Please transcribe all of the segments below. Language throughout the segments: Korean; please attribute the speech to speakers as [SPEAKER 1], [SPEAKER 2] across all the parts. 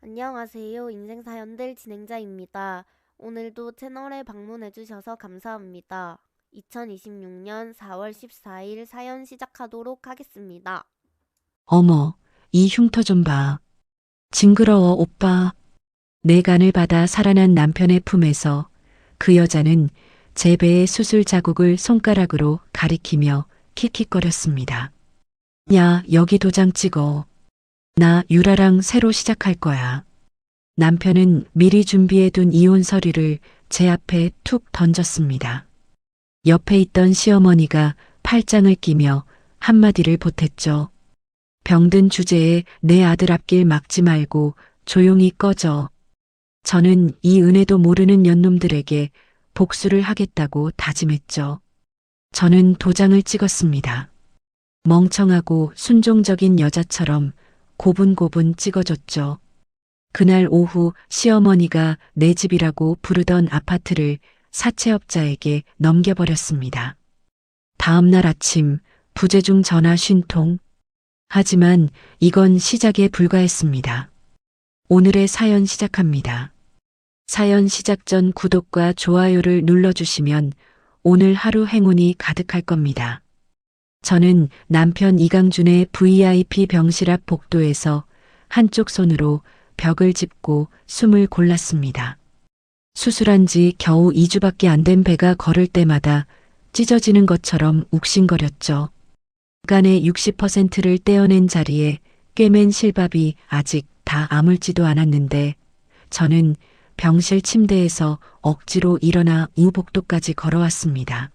[SPEAKER 1] 안녕하세요. 인생사연들 진행자입니다. 오늘도 채널에 방문해주셔서 감사합니다. 2026년 4월 14일 사연 시작하도록 하겠습니다.
[SPEAKER 2] 어머, 이 흉터 좀 봐. 징그러워, 오빠. 내 간을 받아 살아난 남편의 품에서 그 여자는 제 배의 수술 자국을 손가락으로 가리키며 킥킥거렸습니다. 야, 여기 도장 찍어. 나 유라랑 새로 시작할 거야. 남편은 미리 준비해둔 이혼 서류를 제 앞에 툭 던졌습니다. 옆에 있던 시어머니가 팔짱을 끼며 한마디를 보탰죠. 병든 주제에 내 아들 앞길 막지 말고 조용히 꺼져. 저는 이 은혜도 모르는 년놈들에게 복수를 하겠다고 다짐했죠. 저는 도장을 찍었습니다. 멍청하고 순종적인 여자처럼 고분고분 찍어줬죠. 그날 오후 시어머니가 내 집이라고 부르던 아파트를 사채업자에게 넘겨버렸습니다. 다음 날 아침 부재중 전화 50통. 하지만 이건 시작에 불과했습니다. 오늘의 사연 시작합니다. 사연 시작 전 구독과 좋아요를 눌러주시면 오늘 하루 행운이 가득할 겁니다. 저는 남편 이강준의 VIP 병실 앞 복도에서 한쪽 손으로 벽을 짚고 숨을 골랐습니다. 수술한 지 겨우 2주밖에 안 된 배가 걸을 때마다 찢어지는 것처럼 욱신거렸죠. 간의 60%를 떼어낸 자리에 꿰맨 실밥이 아직 다 아물지도 않았는데 저는 병실 침대에서 억지로 일어나 우복도까지 걸어왔습니다.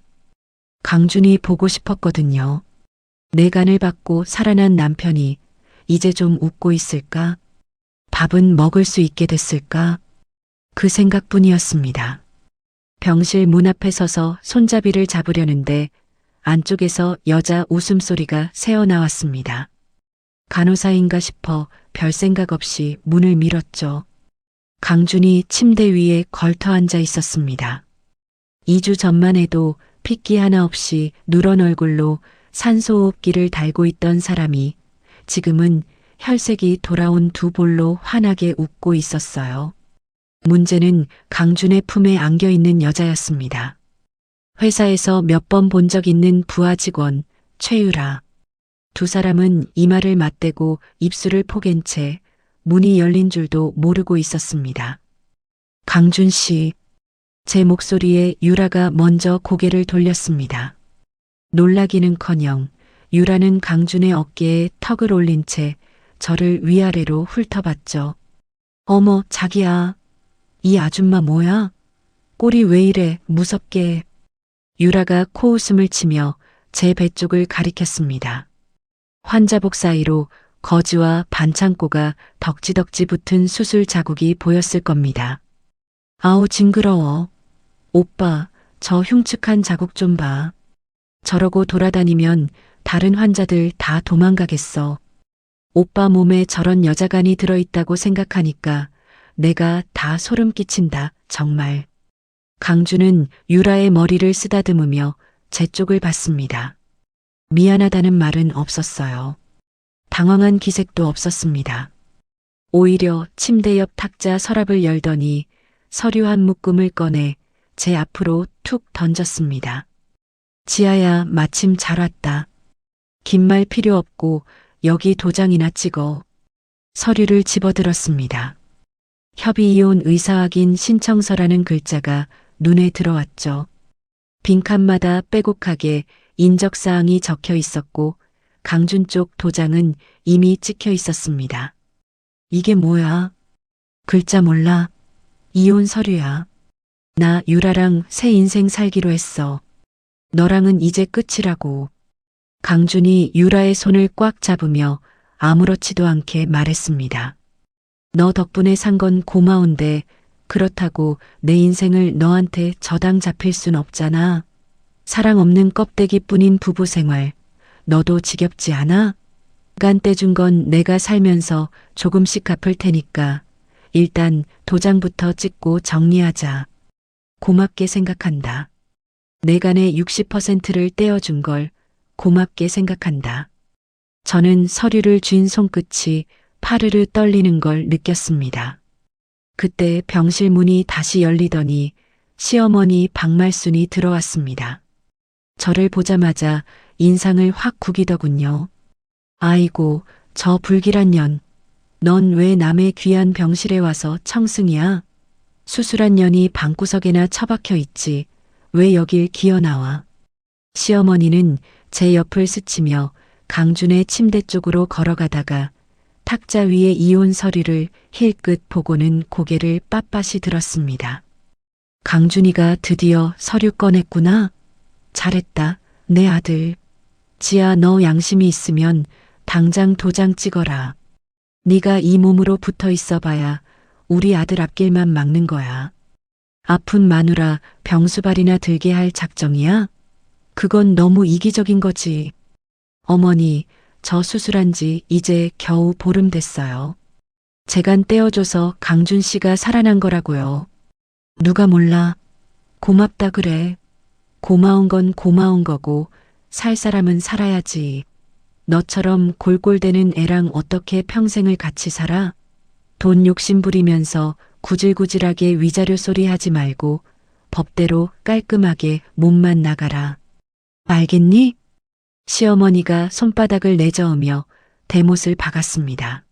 [SPEAKER 2] 강준이 보고 싶었거든요. 내 간을 받고 살아난 남편이 이제 좀 웃고 있을까? 밥은 먹을 수 있게 됐을까? 그 생각뿐이었습니다. 병실 문 앞에 서서 손잡이를 잡으려는데 안쪽에서 여자 웃음소리가 새어나왔습니다. 간호사인가 싶어 별 생각 없이 문을 밀었죠. 강준이 침대 위에 걸터 앉아 있었습니다. 2주 전만 해도 핏기 하나 없이 누런 얼굴로 산소호흡기를 달고 있던 사람이 지금은 혈색이 돌아온 두 볼로 환하게 웃고 있었어요. 문제는 강준의 품에 안겨 있는 여자였습니다. 회사에서 몇 번 본 적 있는 부하 직원 최유라. 두 사람은 이마를 맞대고 입술을 포갠 채 문이 열린 줄도 모르고 있었습니다. 강준 씨. 제 목소리에 유라가 먼저 고개를 돌렸습니다. 놀라기는커녕 유라는 강준의 어깨에 턱을 올린 채 저를 위아래로 훑어봤죠. 어머, 자기야. 이 아줌마 뭐야? 꼴이 왜 이래 무섭게. 유라가 코웃음을 치며 제 배 쪽을 가리켰습니다. 환자복 사이로 거즈와 반창고가 덕지덕지 붙은 수술 자국이 보였을 겁니다. 아우 징그러워. 오빠, 저 흉측한 자국 좀 봐. 저러고 돌아다니면 다른 환자들 다 도망가겠어. 오빠 몸에 저런 여자간이 들어있다고 생각하니까 내가 다 소름 끼친다, 정말. 강준은 유라의 머리를 쓰다듬으며 제 쪽을 봤습니다. 미안하다는 말은 없었어요. 당황한 기색도 없었습니다. 오히려 침대 옆 탁자 서랍을 열더니 서류 한 묶음을 꺼내 제 앞으로 툭 던졌습니다. 지아야, 마침 잘 왔다. 긴 말 필요 없고 여기 도장이나 찍어. 서류를 집어들었습니다. 협의이혼 의사확인 신청서라는 글자가 눈에 들어왔죠. 빈칸마다 빼곡하게 인적사항이 적혀 있었고 강준 쪽 도장은 이미 찍혀 있었습니다. 이게 뭐야? 글자 몰라. 이혼 서류야. 나 유라랑 새 인생 살기로 했어. 너랑은 이제 끝이라고. 강준이 유라의 손을 꽉 잡으며 아무렇지도 않게 말했습니다. 너 덕분에 산 건 고마운데 그렇다고 내 인생을 너한테 저당 잡힐 순 없잖아. 사랑 없는 껍데기뿐인 부부 생활. 너도 지겹지 않아? 간 떼준 건 내가 살면서 조금씩 갚을 테니까 일단 도장부터 찍고 정리하자. 고맙게 생각한다. 내 간의 60%를 떼어준 걸 고맙게 생각한다. 저는 서류를 쥔 손끝이 파르르 떨리는 걸 느꼈습니다. 그때 병실 문이 다시 열리더니 시어머니 박말순이 들어왔습니다. 저를 보자마자 인상을 확 구기더군요. 아이고, 저 불길한 년. 넌 왜 남의 귀한 병실에 와서 청승이야? 수술한 년이 방구석에나 처박혀 있지. 왜 여길 기어나와? 시어머니는 제 옆을 스치며 강준의 침대 쪽으로 걸어가다가 탁자 위에 이혼 서류를 힐끗 보고는 고개를 빳빳이 들었습니다. 강준이가 드디어 서류 꺼냈구나. 잘했다, 내 아들. 지아, 너 양심이 있으면 당장 도장 찍어라. 네가 이 몸으로 붙어 있어봐야 우리 아들 앞길만 막는 거야. 아픈 마누라 병수발이나 들게 할 작정이야? 그건 너무 이기적인 거지. 어머니, 저 수술한 지 이제 겨우 보름 됐어요. 재간 떼어줘서 강준 씨가 살아난 거라고요. 누가 몰라. 고맙다 그래. 고마운 건 고마운 거고 살 사람은 살아야지. 너처럼 골골대는 애랑 어떻게 평생을 같이 살아? 돈 욕심 부리면서 구질구질하게 위자료 소리 하지 말고 법대로 깔끔하게 몸만 나가라. 알겠니? 시어머니가 손바닥을 내저으며 대못을 박았습니다.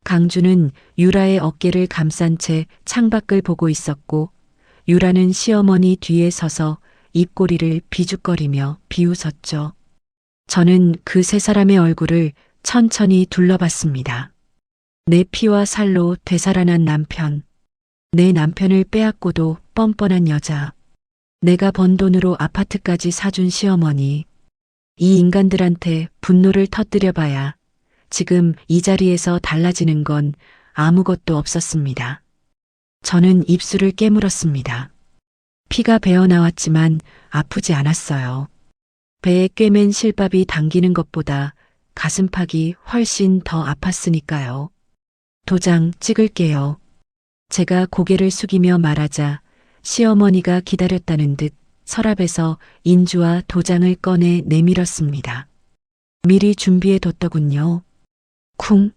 [SPEAKER 2] 강주는 유라의 어깨를 감싼 채 창밖을 보고 있었고 유라는 시어머니 뒤에 서서 입꼬리를 비죽거리며 비웃었죠. 저는 그 세 사람의 얼굴을 천천히 둘러봤습니다. 내 피와 살로 되살아난 남편, 내 남편을 빼앗고도 뻔뻔한 여자, 내가 번 돈으로 아파트까지 사준 시어머니, 이 인간들한테 분노를 터뜨려봐야 지금 이 자리에서 달라지는 건 아무것도 없었습니다. 저는 입술을 깨물었습니다. 피가 배어 나왔지만 아프지 않았어요. 배에 꿰맨 실밥이 당기는 것보다 가슴팍이 훨씬 더 아팠으니까요. 도장 찍을게요. 제가 고개를 숙이며 말하자 시어머니가 기다렸다는 듯 서랍에서 인주와 도장을 꺼내 내밀었습니다. 미리 준비해뒀더군요. 쿵!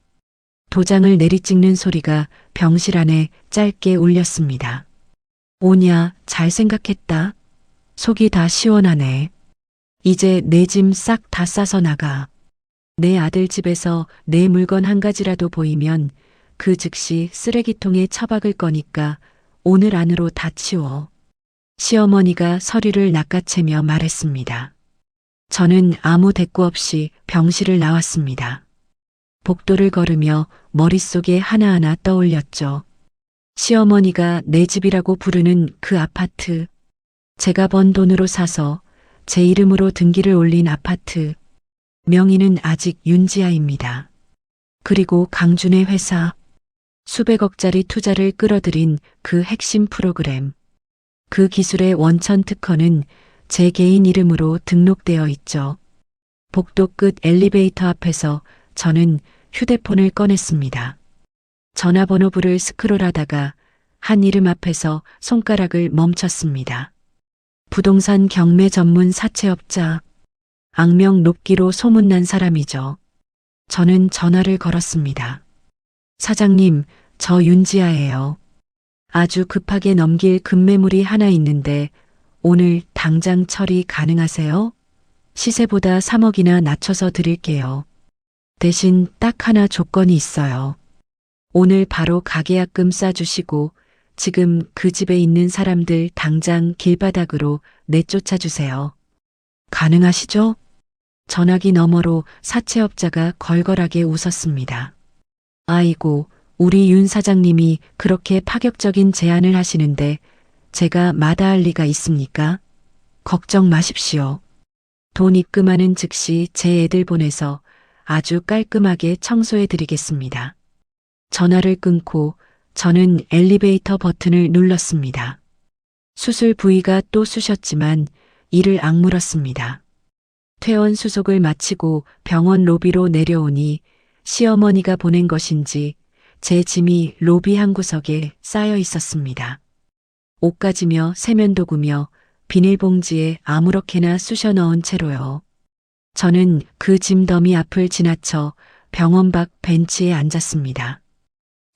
[SPEAKER 2] 도장을 내리찍는 소리가 병실 안에 짧게 울렸습니다. 오냐, 잘 생각했다. 속이 다 시원하네. 이제 내 짐 싹 다 싸서 나가. 내 아들 집에서 내 물건 한 가지라도 보이면 그 즉시 쓰레기통에 처박을 거니까 오늘 안으로 다 치워. 시어머니가 서류를 낚아채며 말했습니다. 저는 아무 대꾸 없이 병실을 나왔습니다. 복도를 걸으며 머릿속에 하나하나 떠올렸죠. 시어머니가 내 집이라고 부르는 그 아파트, 제가 번 돈으로 사서 제 이름으로 등기를 올린 아파트, 명의는 아직 윤지아입니다. 그리고 강준의 회사, 수백억짜리 투자를 끌어들인 그 핵심 프로그램, 그 기술의 원천 특허는 제 개인 이름으로 등록되어 있죠. 복도 끝 엘리베이터 앞에서 저는 휴대폰을 꺼냈습니다. 전화번호부를 스크롤하다가 한 이름 앞에서 손가락을 멈췄습니다. 부동산 경매 전문 사채업자, 악명 높기로 소문난 사람이죠. 저는 전화를 걸었습니다. 사장님, 저 윤지아예요. 아주 급하게 넘길 급매물이 하나 있는데 오늘 당장 처리 가능하세요? 시세보다 3억이나 낮춰서 드릴게요. 대신 딱 하나 조건이 있어요. 오늘 바로 가계약금 싸주시고 지금 그 집에 있는 사람들 당장 길바닥으로 내쫓아 주세요. 가능하시죠? 전화기 너머로 사채업자가 걸걸하게 웃었습니다. 아이고, 우리 윤 사장님이 그렇게 파격적인 제안을 하시는데 제가 마다할 리가 있습니까? 걱정 마십시오. 돈 입금하는 즉시 제 애들 보내서 아주 깔끔하게 청소해 드리겠습니다. 전화를 끊고 저는 엘리베이터 버튼을 눌렀습니다. 수술 부위가 또 쑤셨지만 이를 악물었습니다. 퇴원 수속을 마치고 병원 로비로 내려오니 시어머니가 보낸 것인지 제 짐이 로비 한 구석에 쌓여 있었습니다. 옷가지며 세면도구며 비닐봉지에 아무렇게나 쑤셔 넣은 채로요. 저는 그 짐 더미 앞을 지나쳐 병원 밖 벤치에 앉았습니다.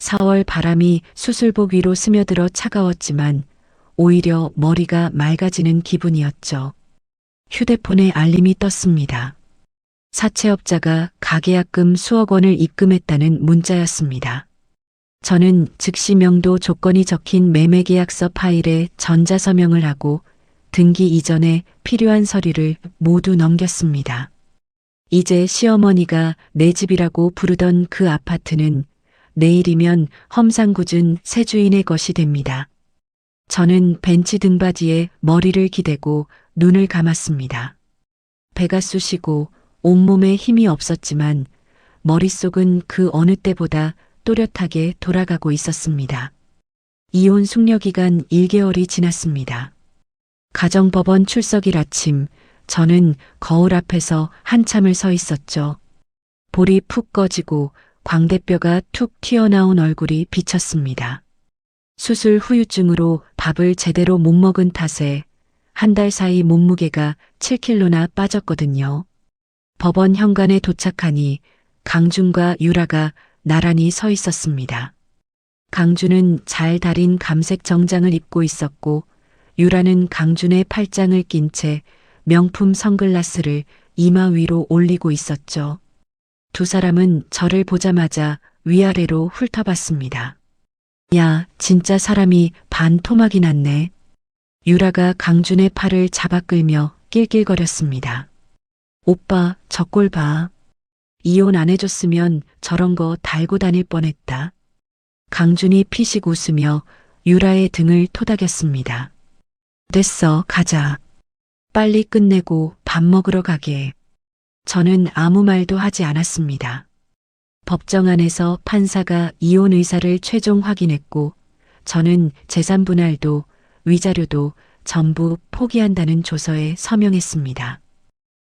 [SPEAKER 2] 4월 바람이 수술복 위로 스며들어 차가웠지만 오히려 머리가 맑아지는 기분이었죠. 휴대폰에 알림이 떴습니다. 사채업자가 가계약금 수억 원을 입금했다는 문자였습니다. 저는 즉시 명도 조건이 적힌 매매계약서 파일에 전자서명을 하고 등기 이전에 필요한 서류를 모두 넘겼습니다. 이제 시어머니가 내 집이라고 부르던 그 아파트는 내일이면 험상궂은 새 주인의 것이 됩니다. 저는 벤치 등받이에 머리를 기대고 눈을 감았습니다. 배가 쑤시고 온몸에 힘이 없었지만 머릿속은 그 어느 때보다 또렷하게 돌아가고 있었습니다. 이혼 숙려 기간 1개월이 지났습니다. 가정법원 출석일 아침, 저는 거울 앞에서 한참을 서 있었죠. 볼이 푹 꺼지고 광대뼈가 툭 튀어나온 얼굴이 비쳤습니다. 수술 후유증으로 밥을 제대로 못 먹은 탓에 한 달 사이 몸무게가 7kg나 빠졌거든요. 법원 현관에 도착하니 강준과 유라가 나란히 서 있었습니다. 강준은 잘 다린 감색 정장을 입고 있었고 유라는 강준의 팔짱을 낀 채 명품 선글라스를 이마 위로 올리고 있었죠. 두 사람은 저를 보자마자 위아래로 훑어봤습니다. 야, 진짜 사람이 반토막이 났네. 유라가 강준의 팔을 잡아 끌며 낄낄거렸습니다. 오빠, 저 꼴 봐. 이혼 안 해줬으면 저런 거 달고 다닐 뻔했다. 강준이 피식 웃으며 유라의 등을 토닥였습니다. 됐어, 가자. 빨리 끝내고 밥 먹으러 가게. 저는 아무 말도 하지 않았습니다. 법정 안에서 판사가 이혼 의사를 최종 확인했고 저는 재산 분할도 위자료도 전부 포기한다는 조서에 서명했습니다.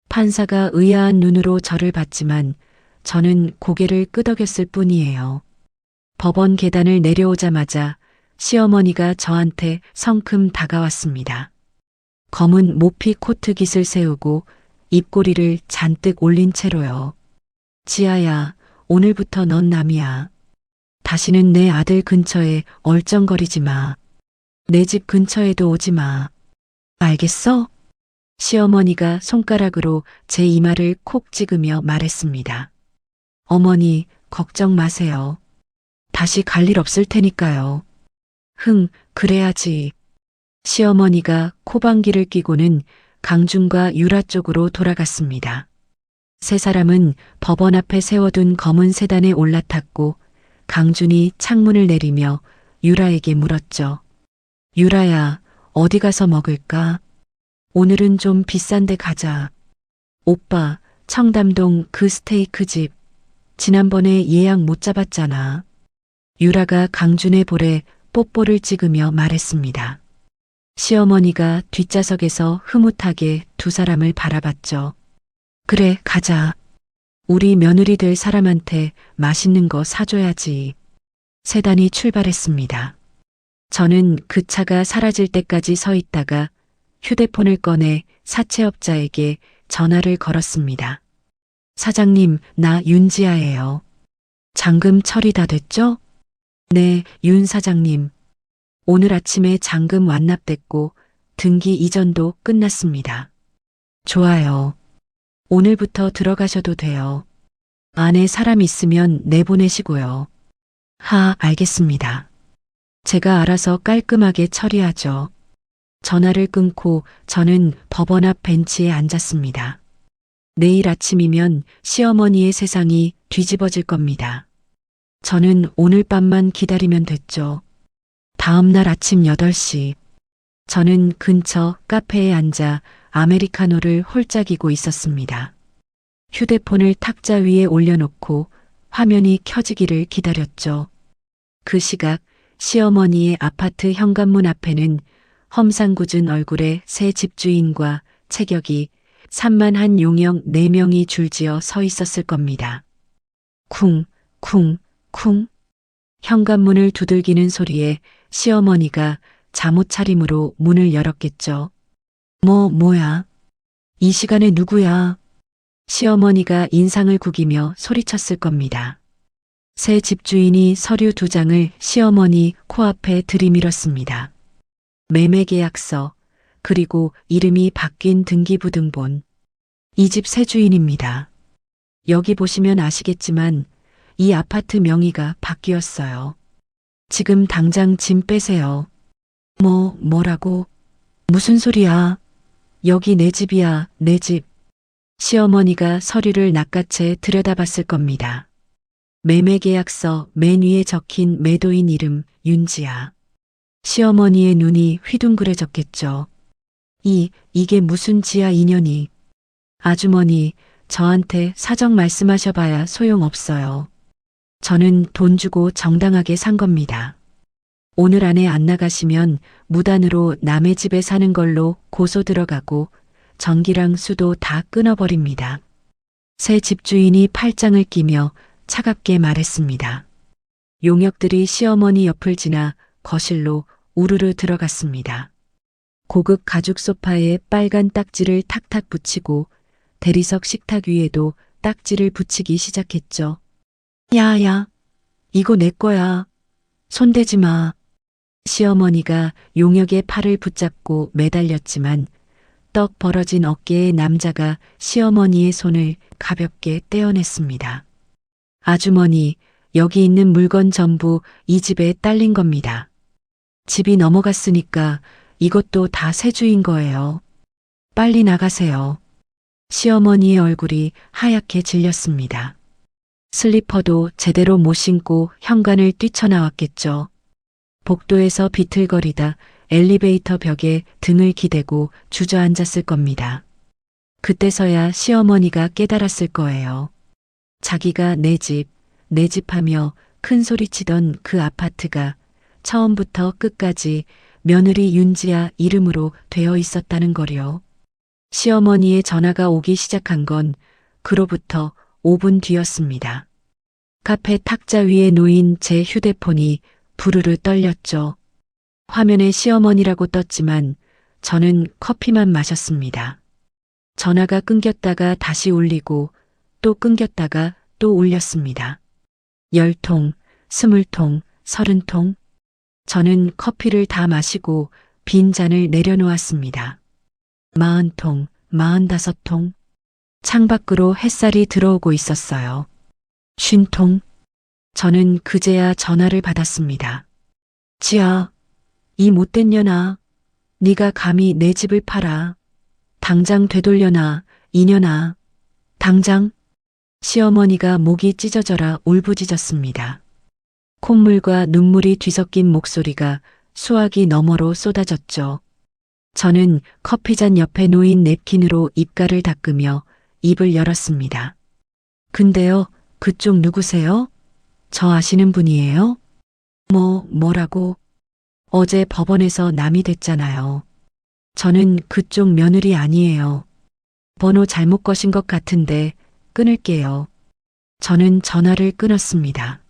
[SPEAKER 2] 판사가 의아한 눈으로 저를 봤지만 저는 고개를 끄덕였을 뿐이에요. 법원 계단을 내려오자마자 시어머니가 저한테 성큼 다가왔습니다. 검은 모피 코트 깃을 세우고 입꼬리를 잔뜩 올린 채로요. 지아야, 오늘부터 넌 남이야. 다시는 내 아들 근처에 얼쩡거리지 마. 내 집 근처에도 오지 마. 알겠어? 시어머니가 손가락으로 제 이마를 콕 찍으며 말했습니다. 어머니, 걱정 마세요. 다시 갈 일 없을 테니까요. 그래야지. 시어머니가 코방귀를 뀌고는 강준과 유라 쪽으로 돌아갔습니다. 세 사람은 법원 앞에 세워둔 검은 세단에 올라탔고 강준이 창문을 내리며 유라에게 물었죠. 유라야, 어디 가서 먹을까? 오늘은 좀 비싼 데 가자. 오빠, 청담동 그 스테이크 집. 지난번에 예약 못 잡았잖아. 유라가 강준의 볼에 뽀뽀를 찍으며 말했습니다. 시어머니가 뒷좌석에서 흐뭇하게 두 사람을 바라봤죠. 그래, 가자. 우리 며느리 될 사람한테 맛있는 거 사줘야지. 세단이 출발했습니다. 저는 그 차가 사라질 때까지 서 있다가 휴대폰을 꺼내 사채업자에게 전화를 걸었습니다. 사장님, 나 윤지아예요. 잔금 처리 다 됐죠? 네, 윤 사장님. 오늘 아침에 잔금 완납됐고 등기 이전도 끝났습니다. 좋아요. 오늘부터 들어가셔도 돼요. 안에 사람 있으면 내보내시고요. 알겠습니다. 제가 알아서 깔끔하게 처리하죠. 전화를 끊고 저는 법원 앞 벤치에 앉았습니다. 내일 아침이면 시어머니의 세상이 뒤집어질 겁니다. 저는 오늘 밤만 기다리면 됐죠. 다음 날 아침 8시. 저는 근처 카페에 앉아 아메리카노를 홀짝이고 있었습니다. 휴대폰을 탁자 위에 올려놓고 화면이 켜지기를 기다렸죠. 그 시각 시어머니의 아파트 현관문 앞에는 험상궂은 얼굴의 새 집주인과 체격이 산만한 용역 4명이 줄지어 서 있었을 겁니다. 쿵, 쿵, 쿵. 현관문을 두들기는 소리에 시어머니가 잠옷 차림으로 문을 열었겠죠. 뭐야? 이 시간에 누구야? 시어머니가 인상을 구기며 소리쳤을 겁니다. 새 집주인이 서류 2장을 시어머니 코앞에 들이밀었습니다. 매매계약서, 그리고 이름이 바뀐 등기부등본. 이 집 새 주인입니다. 여기 보시면 아시겠지만 이 아파트 명의가 바뀌었어요. 지금 당장 짐 빼세요. 뭐라고? 무슨 소리야? 여기 내 집이야, 내 집. 시어머니가 서류를 낚아채 들여다봤을 겁니다. 매매계약서 맨 위에 적힌 매도인 이름 윤지아. 시어머니의 눈이 휘둥그레졌겠죠. 이게 무슨 지하 인연이. 아주머니, 저한테 사정 말씀하셔봐야 소용없어요. 저는 돈 주고 정당하게 산 겁니다. 오늘 안에 안 나가시면 무단으로 남의 집에 사는 걸로 고소 들어가고 전기랑 수도 다 끊어버립니다. 새 집주인이 팔짱을 끼며 차갑게 말했습니다. 용역들이 시어머니 옆을 지나 거실로 우르르 들어갔습니다. 고급 가죽 소파에 빨간 딱지를 탁탁 붙이고 대리석 식탁 위에도 딱지를 붙이기 시작했죠. 야야, 이거 내 거야. 손대지 마. 시어머니가 용역의 팔을 붙잡고 매달렸지만 떡 벌어진 어깨의 남자가 시어머니의 손을 가볍게 떼어냈습니다. 아주머니, 여기 있는 물건 전부 이 집에 딸린 겁니다. 집이 넘어갔으니까 이것도 다 새 주인 거예요. 빨리 나가세요. 시어머니의 얼굴이 하얗게 질렸습니다. 슬리퍼도 제대로 못 신고 현관을 뛰쳐나왔겠죠. 복도에서 비틀거리다 엘리베이터 벽에 등을 기대고 주저앉았을 겁니다. 그때서야 시어머니가 깨달았을 거예요. 자기가 내 집 하며 큰 소리치던 그 아파트가 처음부터 끝까지 며느리 윤지아 이름으로 되어 있었다는 거요. 시어머니의 전화가 오기 시작한 건 그로부터 5분 뒤였습니다. 카페 탁자 위에 놓인 제 휴대폰이 부르르 떨렸죠. 화면에 시어머니라고 떴지만 저는 커피만 마셨습니다. 전화가 끊겼다가 다시 울리고 또 끊겼다가 또 울렸습니다. 10통, 20통, 30통. 저는 커피를 다 마시고 빈 잔을 내려놓았습니다. 40통, 45통. 창밖으로 햇살이 들어오고 있었어요. 50통. 저는 그제야 전화를 받았습니다. 지아, 이 못된 년아, 네가 감히 내 집을 팔아. 당장 되돌려놔, 이년아. 당장. 시어머니가 목이 찢어져라 울부짖었습니다. 콧물과 눈물이 뒤섞인 목소리가 수화기 너머로 쏟아졌죠. 저는 커피잔 옆에 놓인 냅킨으로 입가를 닦으며 입을 열었습니다. 근데요, 그쪽 누구세요? 저 아시는 분이에요? 뭐라고? 어제 법원에서 남이 됐잖아요. 저는 그쪽 며느리 아니에요. 번호 잘못 거신 것 같은데 끊을게요. 저는 전화를 끊었습니다.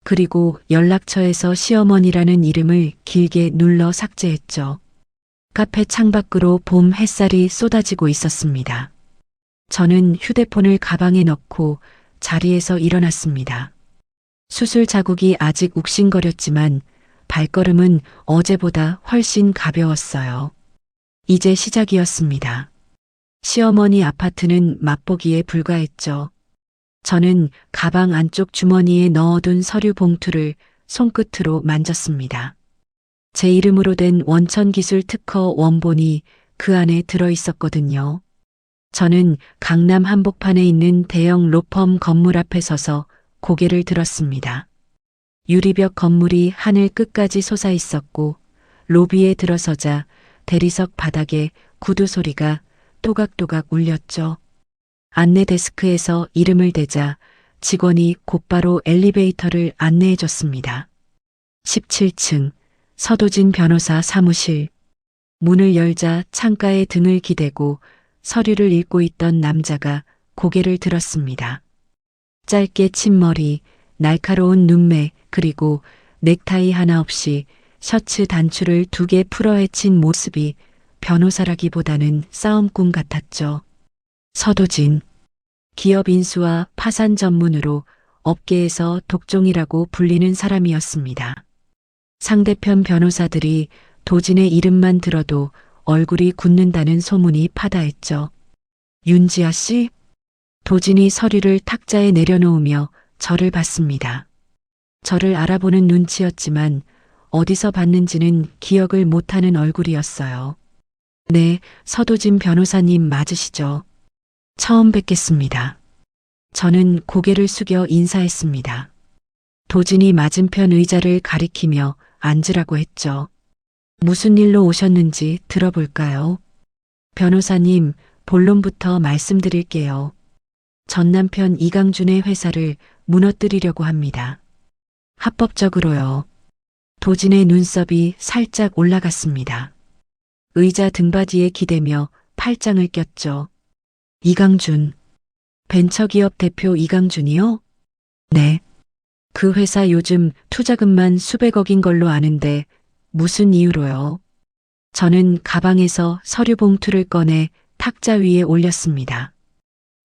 [SPEAKER 2] 그리고 연락처에서 시어머니라는 이름을 길게 눌러 삭제했죠. 카페 창밖으로 봄 햇살이 쏟아지고 있었습니다. 저는 휴대폰을 가방에 넣고 자리에서 일어났습니다. 수술 자국이 아직 욱신거렸지만 발걸음은 어제보다 훨씬 가벼웠어요. 이제 시작이었습니다. 시어머니 아파트는 맛보기에 불과했죠. 저는 가방 안쪽 주머니에 넣어둔 서류 봉투를 손끝으로 만졌습니다. 제 이름으로 된 원천기술 특허 원본이 그 안에 들어있었거든요. 저는 강남 한복판에 있는 대형 로펌 건물 앞에 서서 고개를 들었습니다. 유리벽 건물이 하늘 끝까지 솟아 있었고 로비에 들어서자 대리석 바닥에 구두 소리가 또각또각 울렸죠. 안내 데스크에서 이름을 대자 직원이 곧바로 엘리베이터를 안내해 줬습니다. 17층 서도진 변호사 사무실. 문을 열자 창가에 등을 기대고 서류를 읽고 있던 남자가 고개를 들었습니다. 짧게 친 머리, 날카로운 눈매, 그리고 넥타이 하나 없이 셔츠 단추를 2개 풀어 헤친 모습이 변호사라기보다는 싸움꾼 같았죠. 서도진. 기업 인수와 파산 전문으로 업계에서 독종이라고 불리는 사람이었습니다. 상대편 변호사들이 도진의 이름만 들어도 얼굴이 굳는다는 소문이 파다했죠. 윤지아 씨? 도진이 서류를 탁자에 내려놓으며 저를 봤습니다. 저를 알아보는 눈치였지만 어디서 봤는지는 기억을 못하는 얼굴이었어요. 네, 서도진 변호사님 맞으시죠? 처음 뵙겠습니다. 저는 고개를 숙여 인사했습니다. 도진이 맞은편 의자를 가리키며 앉으라고 했죠. 무슨 일로 오셨는지 들어볼까요? 변호사님, 본론부터 말씀드릴게요. 전 남편 이강준의 회사를 무너뜨리려고 합니다. 합법적으로요. 도진의 눈썹이 살짝 올라갔습니다. 의자 등받이에 기대며 팔짱을 꼈죠. 이강준. 벤처기업 대표 이강준이요? 네. 그 회사 요즘 투자금만 수백억인 걸로 아는데 무슨 이유로요? 저는 가방에서 서류 봉투를 꺼내 탁자 위에 올렸습니다.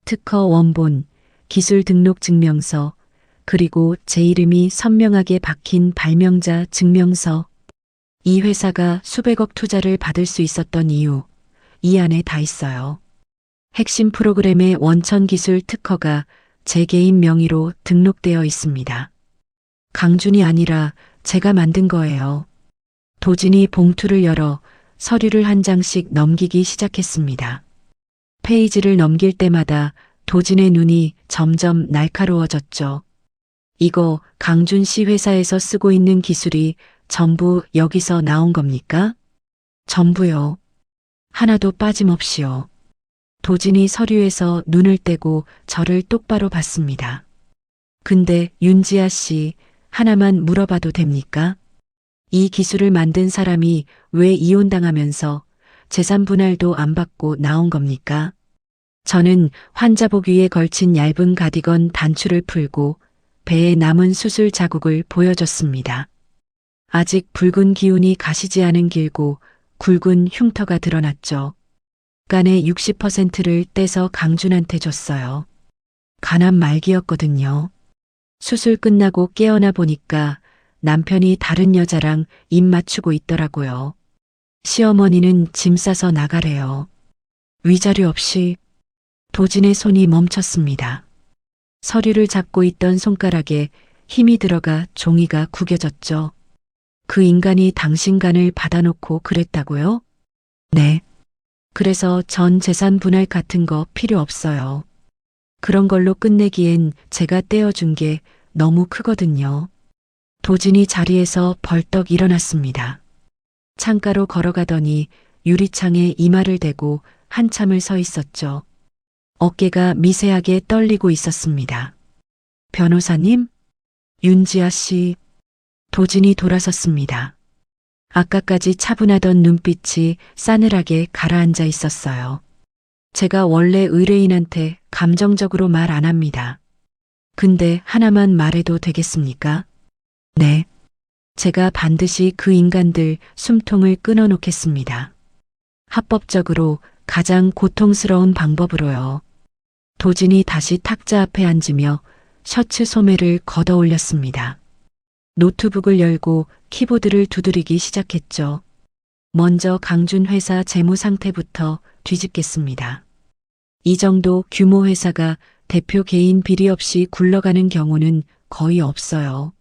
[SPEAKER 2] 특허 원본, 기술 등록 증명서, 그리고 제 이름이 선명하게 박힌 발명자 증명서. 이 회사가 수백억 투자를 받을 수 있었던 이유, 이 안에 다 있어요. 핵심 프로그램의 원천 기술 특허가 제 개인 명의로 등록되어 있습니다. 강준이 아니라 제가 만든 거예요. 도진이 봉투를 열어 서류를 한 장씩 넘기기 시작했습니다. 페이지를 넘길 때마다 도진의 눈이 점점 날카로워졌죠. 이거 강준 씨 회사에서 쓰고 있는 기술이 전부 여기서 나온 겁니까? 전부요. 하나도 빠짐없이요. 도진이 서류에서 눈을 떼고 저를 똑바로 봤습니다. 근데 윤지아 씨, 하나만 물어봐도 됩니까? 이 기술을 만든 사람이 왜 이혼당하면서 재산 분할도 안 받고 나온 겁니까? 저는 환자복 위에 걸친 얇은 가디건 단추를 풀고 배에 남은 수술 자국을 보여줬습니다. 아직 붉은 기운이 가시지 않은 길고 굵은 흉터가 드러났죠. 간의 60%를 떼서 강준한테 줬어요. 간암 말기였거든요. 수술 끝나고 깨어나 보니까 남편이 다른 여자랑 입 맞추고 있더라고요. 시어머니는 짐 싸서 나가래요. 위자료 없이. 도진의 손이 멈췄습니다. 서류를 잡고 있던 손가락에 힘이 들어가 종이가 구겨졌죠. 그 인간이 당신 간을 받아놓고 그랬다고요? 네. 그래서 전 재산 분할 같은 거 필요 없어요. 그런 걸로 끝내기엔 제가 떼어준 게 너무 크거든요. 도진이 자리에서 벌떡 일어났습니다. 창가로 걸어가더니 유리창에 이마를 대고 한참을 서 있었죠. 어깨가 미세하게 떨리고 있었습니다. 변호사님? 윤지아 씨. 도진이 돌아섰습니다. 아까까지 차분하던 눈빛이 싸늘하게 가라앉아 있었어요. 제가 원래 의뢰인한테 감정적으로 말 안 합니다. 근데 하나만 말해도 되겠습니까? 네. 제가 반드시 그 인간들 숨통을 끊어놓겠습니다. 합법적으로 가장 고통스러운 방법으로요. 도진이 다시 탁자 앞에 앉으며 셔츠 소매를 걷어 올렸습니다. 노트북을 열고 키보드를 두드리기 시작했죠. 먼저 강준 회사 재무 상태부터 뒤집겠습니다. 이 정도 규모 회사가 대표 개인 비리 없이 굴러가는 경우는 거의 없어요.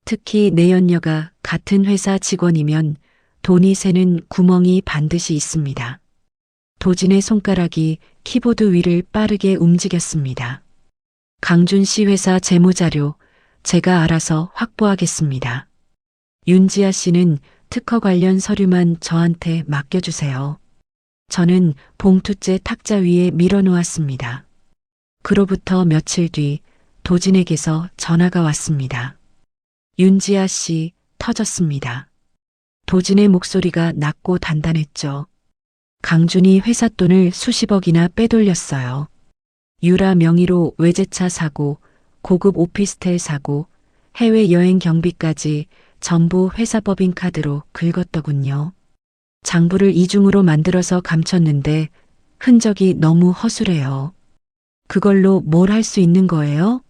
[SPEAKER 2] 특히 내연녀가 같은 회사 직원이면 돈이 새는 구멍이 반드시 있습니다. 도진의 손가락이 키보드 위를 빠르게 움직였습니다. 강준 씨 회사 재무자료 제가 알아서 확보하겠습니다. 윤지아 씨는 특허 관련 서류만 저한테 맡겨주세요. 저는 봉투째 탁자 위에 밀어놓았습니다. 그로부터 며칠 뒤 도진에게서 전화가 왔습니다. 윤지아 씨 터졌습니다. 도진의 목소리가 낮고 단단했죠. 강준이 회사 돈을 수십억이나 빼돌렸어요. 유라 명의로 외제차 사고, 고급 오피스텔 사고, 해외여행 경비까지 전부 회사 법인카드로 긁었더군요. 장부를 이중으로 만들어서 감췄는데 흔적이 너무 허술해요. 그걸로 뭘 할 수 있는 거예요?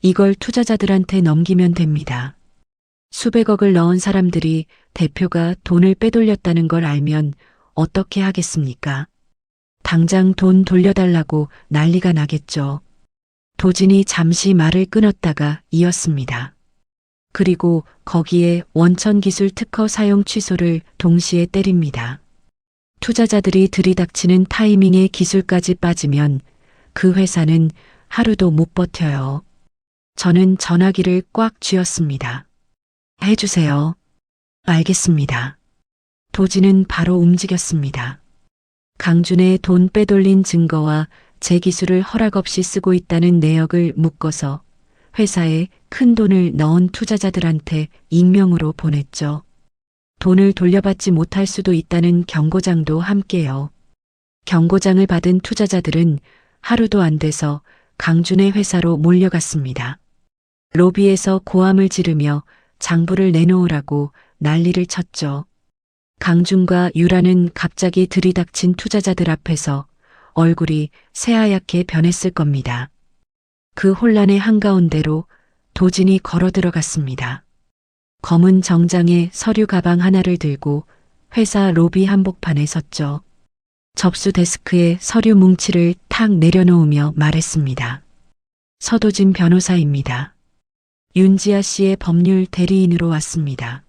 [SPEAKER 2] 이걸 투자자들한테 넘기면 됩니다. 수백억을 넣은 사람들이 대표가 돈을 빼돌렸다는 걸 알면 어떻게 하겠습니까? 당장 돈 돌려달라고 난리가 나겠죠. 도진이 잠시 말을 끊었다가 이었습니다. 그리고 거기에 원천기술 특허 사용 취소를 동시에 때립니다. 투자자들이 들이닥치는 타이밍에 기술까지 빠지면 그 회사는 하루도 못 버텨요. 저는 전화기를 꽉 쥐었습니다. 해주세요. 알겠습니다. 도진은 바로 움직였습니다. 강준의 돈 빼돌린 증거와 제 기술을 허락 없이 쓰고 있다는 내역을 묶어서 회사에 큰 돈을 넣은 투자자들한테 익명으로 보냈죠. 돈을 돌려받지 못할 수도 있다는 경고장도 함께요. 경고장을 받은 투자자들은 하루도 안 돼서 강준의 회사로 몰려갔습니다. 로비에서 고함을 지르며 장부를 내놓으라고 난리를 쳤죠. 강준과 유라는 갑자기 들이닥친 투자자들 앞에서 얼굴이 새하얗게 변했을 겁니다. 그 혼란의 한가운데로 도진이 걸어 들어갔습니다. 검은 정장에 서류 가방 하나를 들고 회사 로비 한복판에 섰죠. 접수 데스크에 서류 뭉치를 탁 내려놓으며 말했습니다. 서도진 변호사입니다. 윤지아 씨의 법률 대리인으로 왔습니다.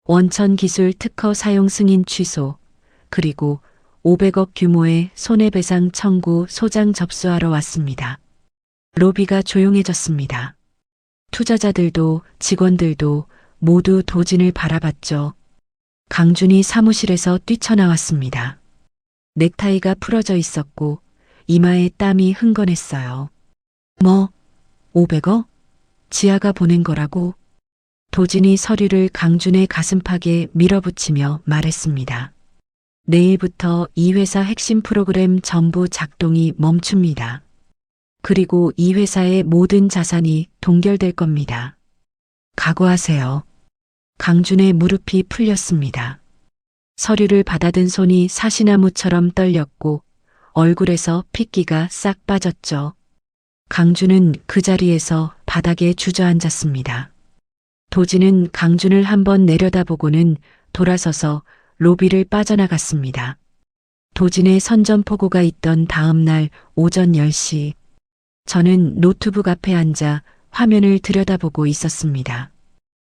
[SPEAKER 2] 원천기술 특허 사용 승인 취소, 그리고 500억 규모의 손해배상 청구 소장 접수하러 왔습니다. 로비가 조용해졌습니다. 투자자들도 직원들도 모두 도진을 바라봤죠. 강준이 사무실에서 뛰쳐나왔습니다. 넥타이가 풀어져 있었고 이마에 땀이 흥건했어요. 500억? 지아가 보낸 거라고? 도진이 서류를 강준의 가슴팍에 밀어붙이며 말했습니다. 내일부터 이 회사 핵심 프로그램 전부 작동이 멈춥니다. 그리고 이 회사의 모든 자산이 동결될 겁니다. 각오하세요. 강준의 무릎이 풀렸습니다. 서류를 받아든 손이 사시나무처럼 떨렸고 얼굴에서 핏기가 싹 빠졌죠. 강준은 그 자리에서 바닥에 주저앉았습니다. 도진은 강준을 한번 내려다보고는 돌아서서 로비를 빠져나갔습니다. 도진의 선전포고가 있던 다음 날 오전 10시, 저는 노트북 앞에 앉아 화면을 들여다보고 있었습니다.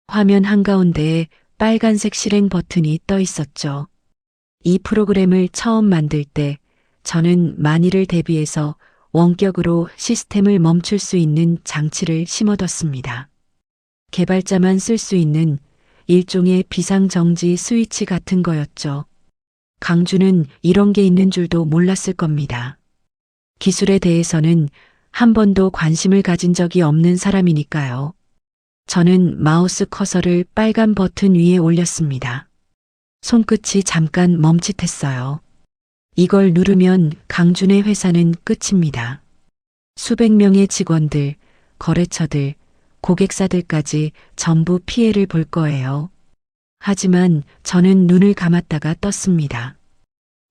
[SPEAKER 2] 화면 한가운데에 빨간색 실행 버튼이 떠 있었죠. 이 프로그램을 처음 만들 때 저는 만일을 대비해서 원격으로 시스템을 멈출 수 있는 장치를 심어뒀습니다. 개발자만 쓸 수 있는 일종의 비상정지 스위치 같은 거였죠. 강준은 이런 게 있는 줄도 몰랐을 겁니다. 기술에 대해서는 한 번도 관심을 가진 적이 없는 사람이니까요. 저는 마우스 커서를 빨간 버튼 위에 올렸습니다. 손끝이 잠깐 멈칫했어요. 이걸 누르면 강준의 회사는 끝입니다. 수백 명의 직원들, 거래처들, 고객사들까지 전부 피해를 볼 거예요. 하지만 저는 눈을 감았다가 떴습니다.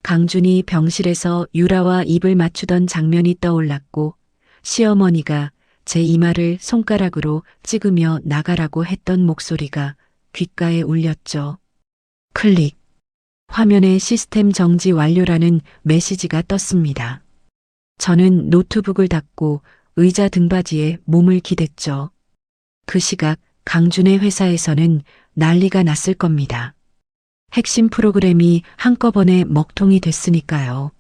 [SPEAKER 2] 강준이 병실에서 유라와 입을 맞추던 장면이 떠올랐고 시어머니가 제 이마를 손가락으로 찍으며 나가라고 했던 목소리가 귓가에 울렸죠. 클릭. 화면에 시스템 정지 완료라는 메시지가 떴습니다. 저는 노트북을 닫고 의자 등받이에 몸을 기댔죠. 그 시각 강준의 회사에서는 난리가 났을 겁니다. 핵심 프로그램이 한꺼번에 먹통이 됐으니까요.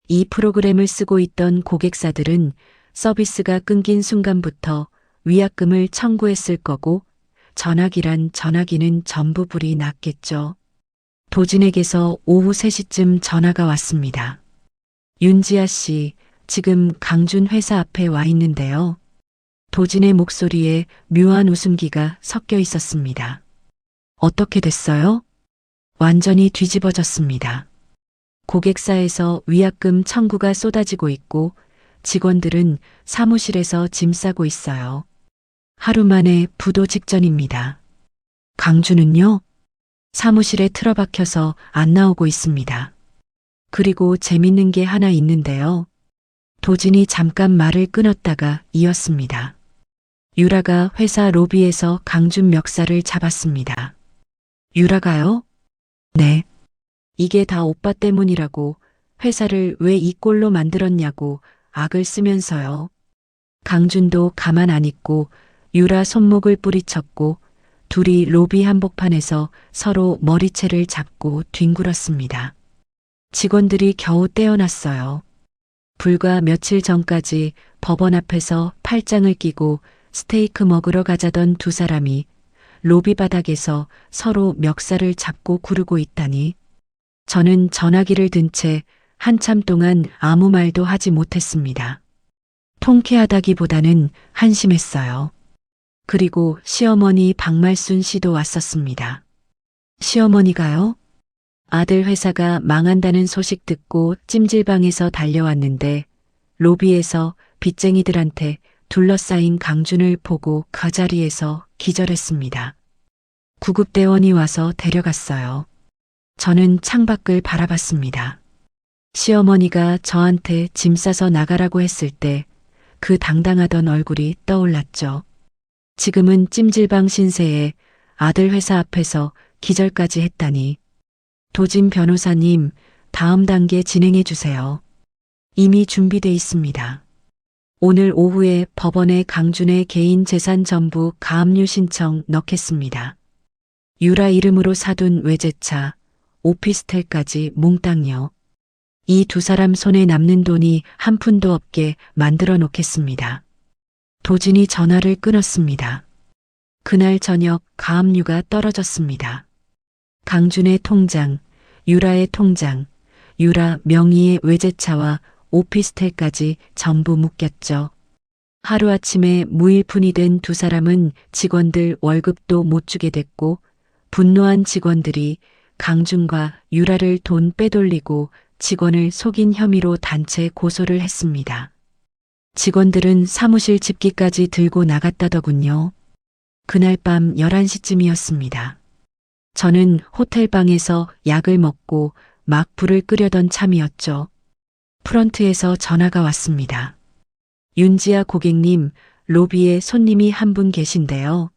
[SPEAKER 2] 이 프로그램을 쓰고 있던 고객사들은 서비스가 끊긴 순간부터 위약금을 청구했을 거고 전화기란 전화기는 전부 불이 났겠죠. 도진에게서 오후 3시쯤 전화가 왔습니다. 윤지아 씨, 지금 강준 회사 앞에 와 있는데요. 도진의 목소리에 묘한 웃음기가 섞여 있었습니다. 어떻게 됐어요? 완전히 뒤집어졌습니다. 고객사에서 위약금 청구가 쏟아지고 있고 직원들은 사무실에서 짐 싸고 있어요. 하루 만에 부도 직전입니다. 강준은요? 사무실에 틀어박혀서 안 나오고 있습니다. 그리고 재밌는 게 하나 있는데요. 도진이 잠깐 말을 끊었다가 이었습니다. 유라가 회사 로비에서 강준 멱살을 잡았습니다. 유라가요? 네. 이게 다 오빠 때문이라고 회사를 왜 이 꼴로 만들었냐고 악을 쓰면서요. 강준도 가만 안 있고 유라 손목을 뿌리쳤고 둘이 로비 한복판에서 서로 머리채를 잡고 뒹굴었습니다. 직원들이 겨우 떼어놨어요. 불과 며칠 전까지 법원 앞에서 팔짱을 끼고 스테이크 먹으러 가자던 두 사람이 로비 바닥에서 서로 멱살을 잡고 구르고 있다니. 저는 전화기를 든 채 한참 동안 아무 말도 하지 못했습니다. 통쾌하다기보다는 한심했어요. 그리고 시어머니 박말순 씨도 왔었습니다. 시어머니가요? 아들 회사가 망한다는 소식 듣고 찜질방에서 달려왔는데 로비에서 빚쟁이들한테 둘러싸인 강준을 보고 그 자리에서 기절했습니다. 구급대원이 와서 데려갔어요. 저는 창밖을 바라봤습니다. 시어머니가 저한테 짐 싸서 나가라고 했을 때 그 당당하던 얼굴이 떠올랐죠. 지금은 찜질방 신세에 아들 회사 앞에서 기절까지 했다니. 도진 변호사님, 다음 단계 진행해 주세요. 이미 준비돼 있습니다. 오늘 오후에 법원에 강준의 개인 재산 전부 가압류 신청 넣겠습니다. 유라 이름으로 사둔 외제차, 오피스텔까지 몽땅요. 이 두 사람 손에 남는 돈이 한 푼도 없게 만들어 놓겠습니다. 도진이 전화를 끊었습니다. 그날 저녁 가압류가 떨어졌습니다. 강준의 통장, 유라의 통장, 유라 명의의 외제차와 오피스텔까지 전부 묶였죠. 하루아침에 무일푼이 된 두 사람은 직원들 월급도 못 주게 됐고 분노한 직원들이 강준과 유라를 돈 빼돌리고 직원을 속인 혐의로 단체 고소를 했습니다. 직원들은 사무실 집기까지 들고 나갔다더군요. 그날 밤 11시쯤이었습니다. 저는 호텔방에서 약을 먹고 막 불을 끄려던 참이었죠. 프런트에서 전화가 왔습니다. 윤지아 고객님, 로비에 손님이 한 분 계신데요.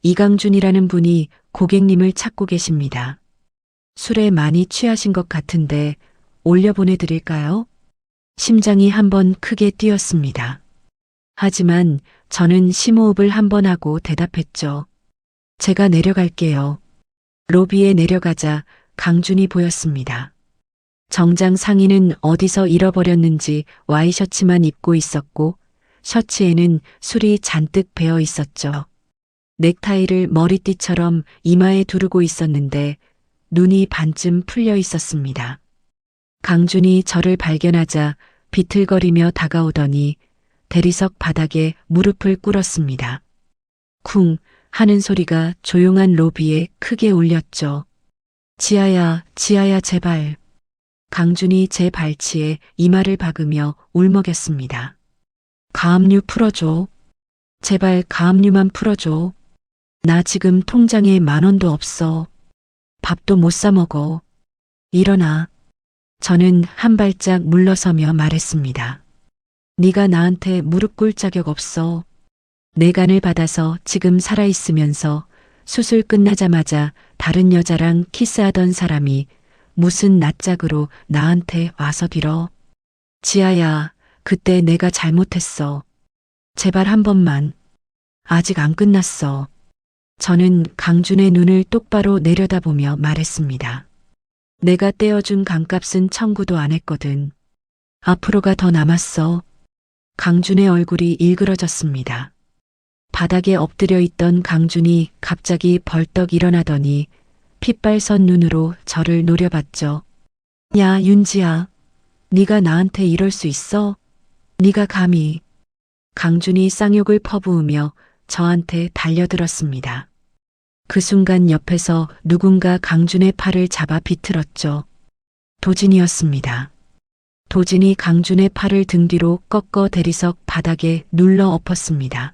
[SPEAKER 2] 이강준이라는 분이 고객님을 찾고 계십니다. 술에 많이 취하신 것 같은데 올려보내드릴까요? 심장이 한번 크게 뛰었습니다. 하지만 저는 심호흡을 한번 하고 대답했죠. 제가 내려갈게요. 로비에 내려가자 강준이 보였습니다. 정장 상의는 어디서 잃어버렸는지 와이셔츠만 입고 있었고 셔츠에는 술이 잔뜩 배어 있었죠. 넥타이를 머리띠처럼 이마에 두르고 있었는데 눈이 반쯤 풀려 있었습니다. 강준이 저를 발견하자 비틀거리며 다가오더니 대리석 바닥에 무릎을 꿇었습니다. 쿵 하는 소리가 조용한 로비에 크게 울렸죠. 지아야, 지아야 제발. 강준이 제 발치에 이마를 박으며 울먹였습니다. 가압류 풀어줘. 제발 가압류만 풀어줘. 나 지금 통장에 10,000원도 없어. 밥도 못 사 먹어. 일어나. 저는 한 발짝 물러서며 말했습니다. 네가 나한테 무릎 꿇을 자격 없어. 내 간을 받아서 지금 살아있으면서 수술 끝나자마자 다른 여자랑 키스하던 사람이 무슨 낯짝으로 나한테 와서 빌어. 지아야, 그때 내가 잘못했어. 제발 한 번만. 아직 안 끝났어. 저는 강준의 눈을 똑바로 내려다보며 말했습니다. 내가 떼어준 강값은 청구도 안 했거든. 앞으로가 더 남았어. 강준의 얼굴이 일그러졌습니다. 바닥에 엎드려 있던 강준이 갑자기 벌떡 일어나더니 핏발선 눈으로 저를 노려봤죠. 야, 윤지야. 네가 나한테 이럴 수 있어? 네가 감히. 강준이 쌍욕을 퍼부으며 저한테 달려들었습니다. 그 순간 옆에서 누군가 강준의 팔을 잡아 비틀었죠. 도진이었습니다. 도진이 강준의 팔을 등 뒤로 꺾어 대리석 바닥에 눌러 엎었습니다.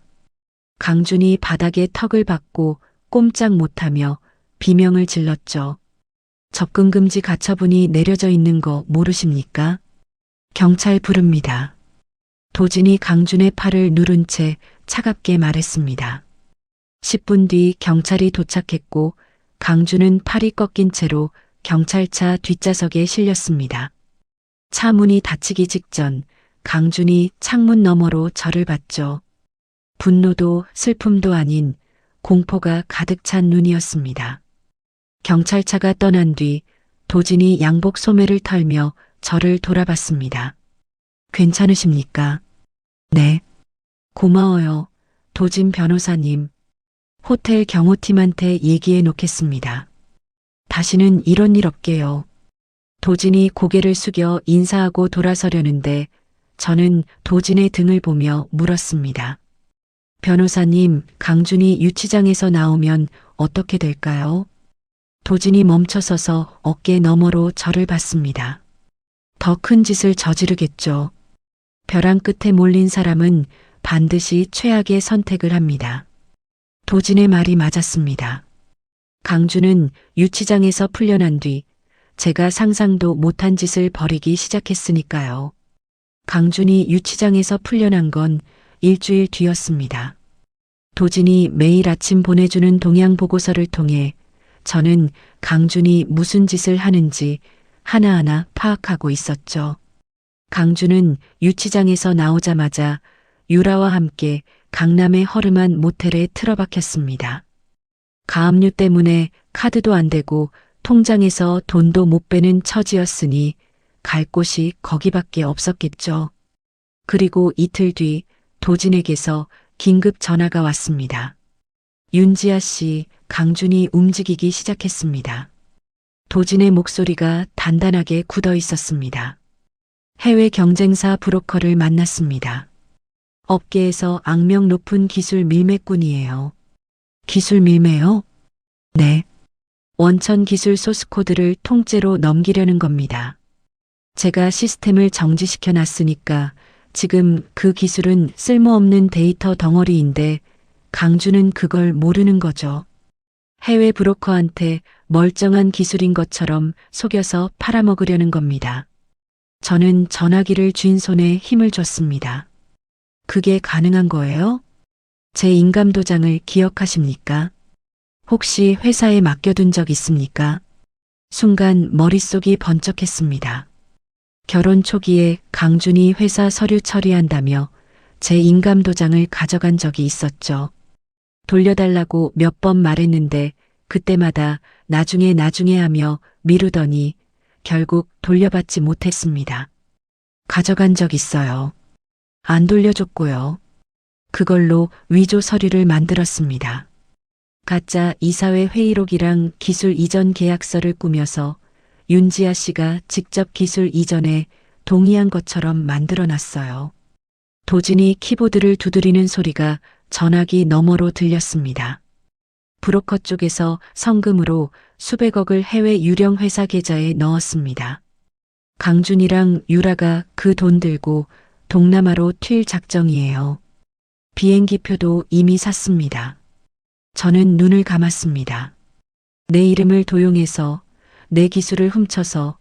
[SPEAKER 2] 강준이 바닥에 턱을 박고 꼼짝 못하며 비명을 질렀죠. 접근금지 가처분이 내려져 있는 거 모르십니까? 경찰 부릅니다. 도진이 강준의 팔을 누른 채 차갑게 말했습니다. 10분 뒤 경찰이 도착했고 강준은 팔이 꺾인 채로 경찰차 뒷좌석에 실렸습니다. 차 문이 닫히기 직전 강준이 창문 너머로 저를 봤죠. 분노도 슬픔도 아닌 공포가 가득 찬 눈이었습니다. 경찰차가 떠난 뒤 도진이 양복 소매를 털며 저를 돌아봤습니다. 괜찮으십니까? 네. 고마워요. 도진 변호사님. 호텔 경호팀한테 얘기해 놓겠습니다. 다시는 이런 일 없게요. 도진이 고개를 숙여 인사하고 돌아서려는데 저는 도진의 등을 보며 물었습니다. 변호사님, 강준이 유치장에서 나오면 어떻게 될까요? 도진이 멈춰서서 어깨 너머로 저를 봤습니다. 더 큰 짓을 저지르겠죠. 벼랑 끝에 몰린 사람은 반드시 최악의 선택을 합니다. 도진의 말이 맞았습니다. 강준은 유치장에서 풀려난 뒤 제가 상상도 못한 짓을 벌이기 시작했으니까요. 강준이 유치장에서 풀려난 건 일주일 뒤였습니다. 도진이 매일 아침 보내주는 동향 보고서를 통해 저는 강준이 무슨 짓을 하는지 하나하나 파악하고 있었죠. 강준은 유치장에서 나오자마자 유라와 함께 강남의 허름한 모텔에 틀어박혔습니다. 가압류 때문에 카드도 안 되고 통장에서 돈도 못 빼는 처지였으니 갈 곳이 거기밖에 없었겠죠. 그리고 이틀 뒤 도진에게서 긴급 전화가 왔습니다. 윤지아 씨, 강준이 움직이기 시작했습니다. 도진의 목소리가 단단하게 굳어 있었습니다. 해외 경쟁사 브로커를 만났습니다. 업계에서 악명 높은 기술 밀매꾼이에요. 기술 밀매요? 네. 원천 기술 소스코드를 통째로 넘기려는 겁니다. 제가 시스템을 정지시켜 놨으니까 지금 그 기술은 쓸모없는 데이터 덩어리인데 강준은 그걸 모르는 거죠. 해외 브로커한테 멀쩡한 기술인 것처럼 속여서 팔아먹으려는 겁니다. 저는 전화기를 쥔 손에 힘을 줬습니다. 그게 가능한 거예요? 제 인감 도장을 기억하십니까? 혹시 회사에 맡겨둔 적 있습니까? 순간 머릿속이 번쩍했습니다. 결혼 초기에 강준이 회사 서류 처리한다며 제 인감 도장을 가져간 적이 있었죠. 돌려달라고 몇 번 말했는데 그때마다 나중에 하며 미루더니 결국 돌려받지 못했습니다. 가져간 적 있어요. 안 돌려줬고요. 그걸로 위조 서류를 만들었습니다. 가짜 이사회 회의록이랑 기술 이전 계약서를 꾸며서 윤지아 씨가 직접 기술 이전에 동의한 것처럼 만들어놨어요. 도진이 키보드를 두드리는 소리가 전화기 너머로 들렸습니다. 브로커 쪽에서 성금으로 수백억을 해외 유령 회사 계좌에 넣었습니다. 강준이랑 유라가 그 돈 들고 동남아로 튈 작정이에요. 비행기표도 이미 샀습니다. 저는 눈을 감았습니다. 내 이름을 도용해서 내 기술을 훔쳐서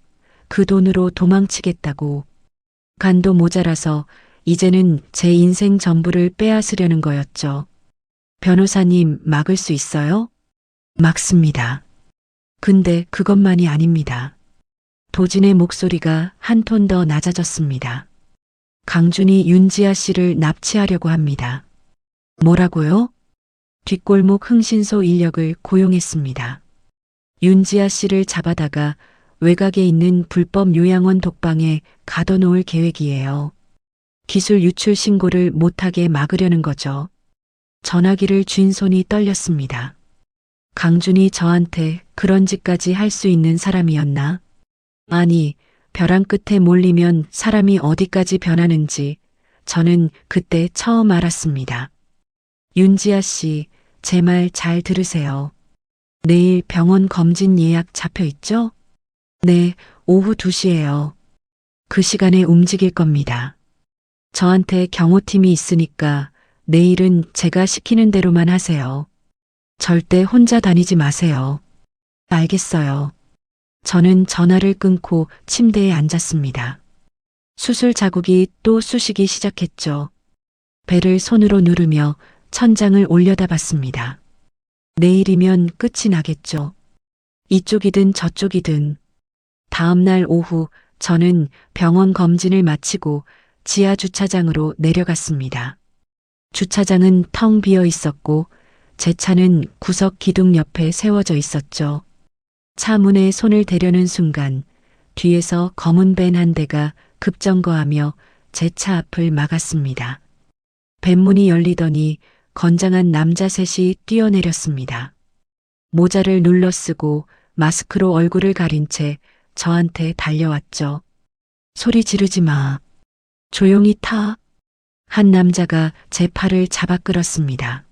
[SPEAKER 2] 그 돈으로 도망치겠다고. 간도 모자라서 이제는 제 인생 전부를 빼앗으려는 거였죠. 변호사님, 막을 수 있어요? 막습니다. 근데 그것만이 아닙니다. 도진의 목소리가 한 톤 더 낮아졌습니다. 강준이 윤지아 씨를 납치하려고 합니다. 뭐라고요? 뒷골목 흥신소 인력을 고용했습니다. 윤지아 씨를 잡아다가 외곽에 있는 불법 요양원 독방에 가둬놓을 계획이에요. 기술 유출 신고를 못하게 막으려는 거죠. 전화기를 쥔 손이 떨렸습니다. 강준이 저한테 그런 짓까지 할 수 있는 사람이었나? 아니, 벼랑 끝에 몰리면 사람이 어디까지 변하는지 저는 그때 처음 알았습니다. 윤지아 씨, 제 말 잘 들으세요. 내일 병원 검진 예약 잡혀 있죠? 네, 오후 2시예요. 그 시간에 움직일 겁니다. 저한테 경호팀이 있으니까 내일은 제가 시키는 대로만 하세요. 절대 혼자 다니지 마세요. 알겠어요. 저는 전화를 끊고 침대에 앉았습니다. 수술 자국이 또 쑤시기 시작했죠. 배를 손으로 누르며 천장을 올려다봤습니다. 내일이면 끝이 나겠죠. 이쪽이든 저쪽이든. 다음 날 오후 저는 병원 검진을 마치고 지하 주차장으로 내려갔습니다. 주차장은 텅 비어 있었고 제 차는 구석 기둥 옆에 세워져 있었죠. 차 문에 손을 대려는 순간 뒤에서 검은 밴 한 대가 급정거하며 제 차 앞을 막았습니다. 밴문이 열리더니 건장한 남자 셋이 뛰어내렸습니다. 모자를 눌러 쓰고 마스크로 얼굴을 가린 채 저한테 달려왔죠. 소리 지르지 마. 조용히 타. 한 남자가 제 팔을 잡아 끌었습니다.